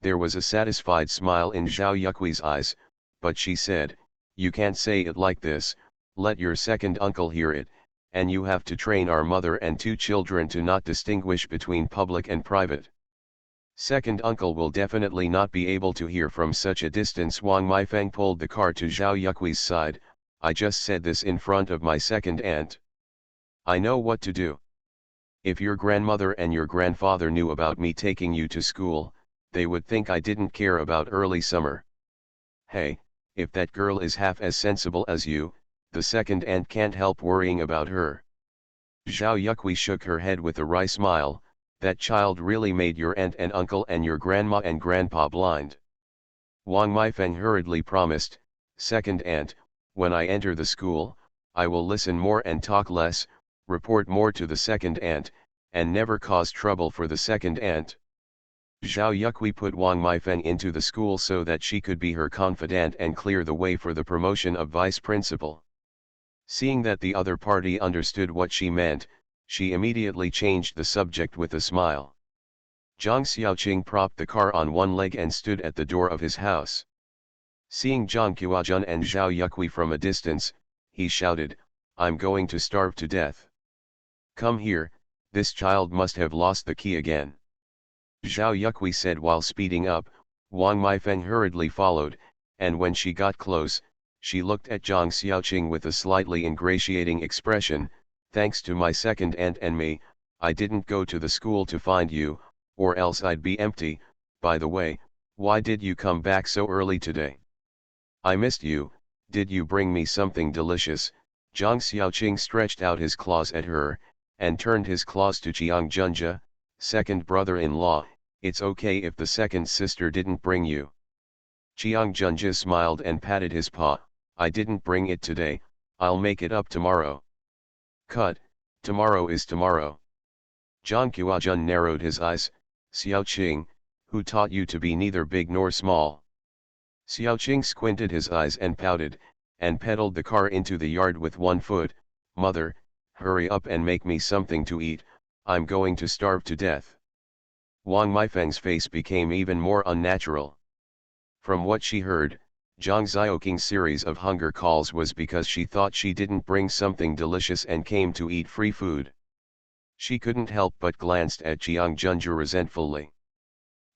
There was a satisfied smile in Zhao Yuqi's eyes, but she said, "You can't say it like this, let your second uncle hear it, and you have to train our mother and 2 children to not distinguish between public and private." "Second uncle will definitely not be able to hear from such a distance." Wang Meifeng pulled the car to Zhao Yuqi's side. "I just said this in front of my second aunt. I know what to do. If your grandmother and your grandfather knew about me taking you to school, they would think I didn't care about early summer. Hey, if that girl is half as sensible as you, the second aunt can't help worrying about her." Zhao Yuqi shook her head with a wry smile. That child really made your aunt and uncle and your grandma and grandpa blind. Wang Meifeng hurriedly promised, second aunt, when I enter the school, I will listen more and talk less, report more to the second aunt, and never cause trouble for the second aunt. Zhao Yuqi put Wang Meifeng into the school so that she could be her confidant and clear the way for the promotion of vice principal. Seeing that the other party understood what she meant, she immediately changed the subject with a smile. Zhang Xiaoqing propped the car on one leg and stood at the door of his house. Seeing Zhang Qiujun and Zhao Yuqi from a distance, he shouted, I'm going to starve to death. Come here, this child must have lost the key again. Zhao Yuqi said while speeding up. Wang Meifeng hurriedly followed, and when she got close, she looked at Zhang Xiaoqing with a slightly ingratiating expression. Thanks to my second aunt and me, I didn't go to the school to find you, or else I'd be empty. By the way, why did you come back so early today? I missed you. Did you bring me something delicious? Zhang Xiaoqing stretched out his claws at her, and turned his claws to Jiang Junjia, second brother-in-law. It's okay if the second sister didn't bring you. Jiang Junjia smiled and patted his paw. I didn't bring it today, I'll make it up tomorrow. Cut, tomorrow is tomorrow. Zhang Qiujun narrowed his eyes. Xiaoqing, who taught you to be neither big nor small? Xiaoqing squinted his eyes and pouted, and pedaled the car into the yard with one foot. Mother, hurry up and make me something to eat, I'm going to starve to death. Wang Meifeng's face became even more unnatural. From what she heard, Zhang Xiaoqing's series of hunger calls was because she thought she didn't bring something delicious and came to eat free food. She couldn't help but glanced at Jiang Junjia resentfully.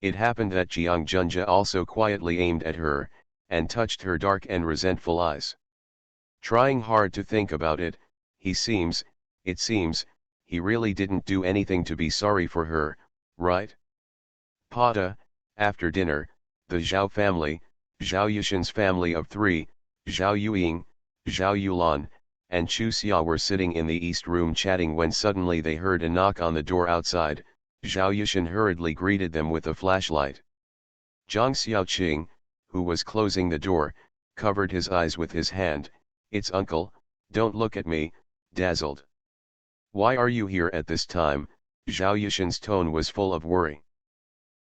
It happened that Jiang Junjia also quietly aimed at her, and touched her dark and resentful eyes. Trying hard to think about it, it seems, he really didn't do anything to be sorry for her, right? Pata, after dinner, the Zhao family, Zhao Yushan's family of three, Zhao Yuing, Zhao Yulan, and Chu Xia were sitting in the east room chatting when suddenly they heard a knock on the door outside. Zhao Yushan hurriedly greeted them with a flashlight. Zhang Xiaoqing, who was closing the door, covered his eyes with his hand. It's uncle, don't look at me, dazzled. Why are you here at this time? Zhao Yushan's tone was full of worry.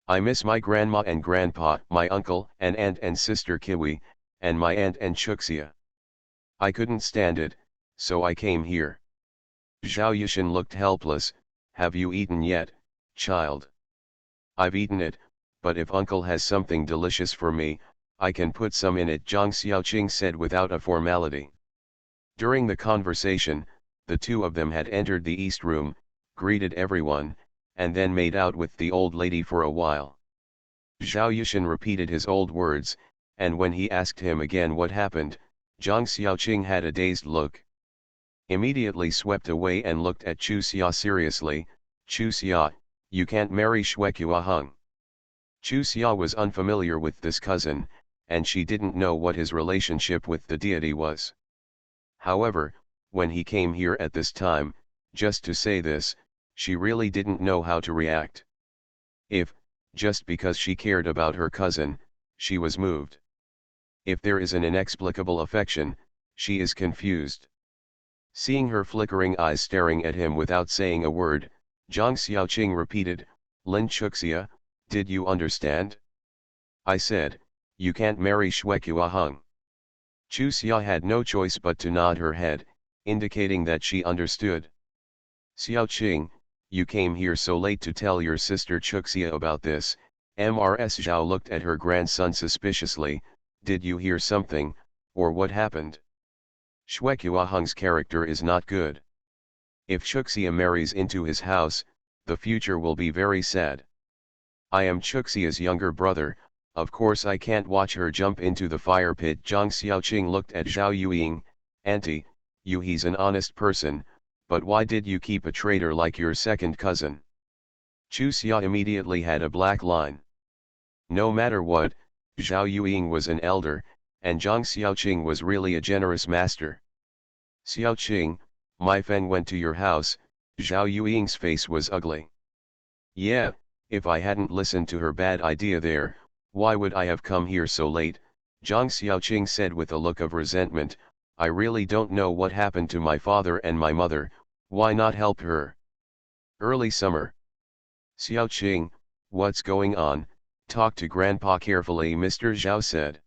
I miss my grandma and grandpa, my uncle and aunt and sister Kiwi, and my aunt and Chuxia. I couldn't stand it, so I came here. Zhao Yushan looked helpless. Have you eaten yet, child? I've eaten it, but if uncle has something delicious for me, I can put some in it, Zhang Xiaoqing said without a formality. During the conversation, the two of them had entered the east room, greeted everyone, and then made out with the old lady for a while. Zhao Yushan repeated his old words, and when he asked him again what happened, Zhang Xiaoqing had a dazed look. Immediately swept away and looked at Chu Xia seriously. Chu Xia, you can't marry Shuequa Hung. Chu Xia was unfamiliar with this cousin, and she didn't know what his relationship with the deity was. However, when he came here at this time, just to say this, she really didn't know how to react. If, just because she cared about her cousin, she was moved. If there is an inexplicable affection, she is confused. Seeing her flickering eyes staring at him without saying a word, Zhang Xiaoqing repeated, Lin Chuxia, did you understand? I said, you can't marry Shuequa Hung. Chu Xia had no choice but to nod her head, indicating that she understood. Xiaoqing, you came here so late to tell your sister Chuxia about this. Mrs. Zhao looked at her grandson suspiciously. Did you hear something, or what happened? Shuequa Hung's character is not good. If Chuxia marries into his house, the future will be very sad. I am Chuxia's younger brother, of course I can't watch her jump into the fire pit. Zhang Xiaoqing looked at Zhao Yuing. Auntie, he's an honest person, but why did you keep a traitor like your second cousin? Chu Xia immediately had a black line. No matter what, Zhao Yuing was an elder, and Zhang Xiaoqing was really a generous master. Xiaoqing, my Feng went to your house. Zhao Yuing's face was ugly. Yeah, if I hadn't listened to her bad idea there, why would I have come here so late? Zhang Xiaoqing said with a look of resentment. I really don't know what happened to my father and my mother, why not help her? Early summer. Xiaoqing, what's going on? Talk to grandpa carefully, Mr. Zhao said.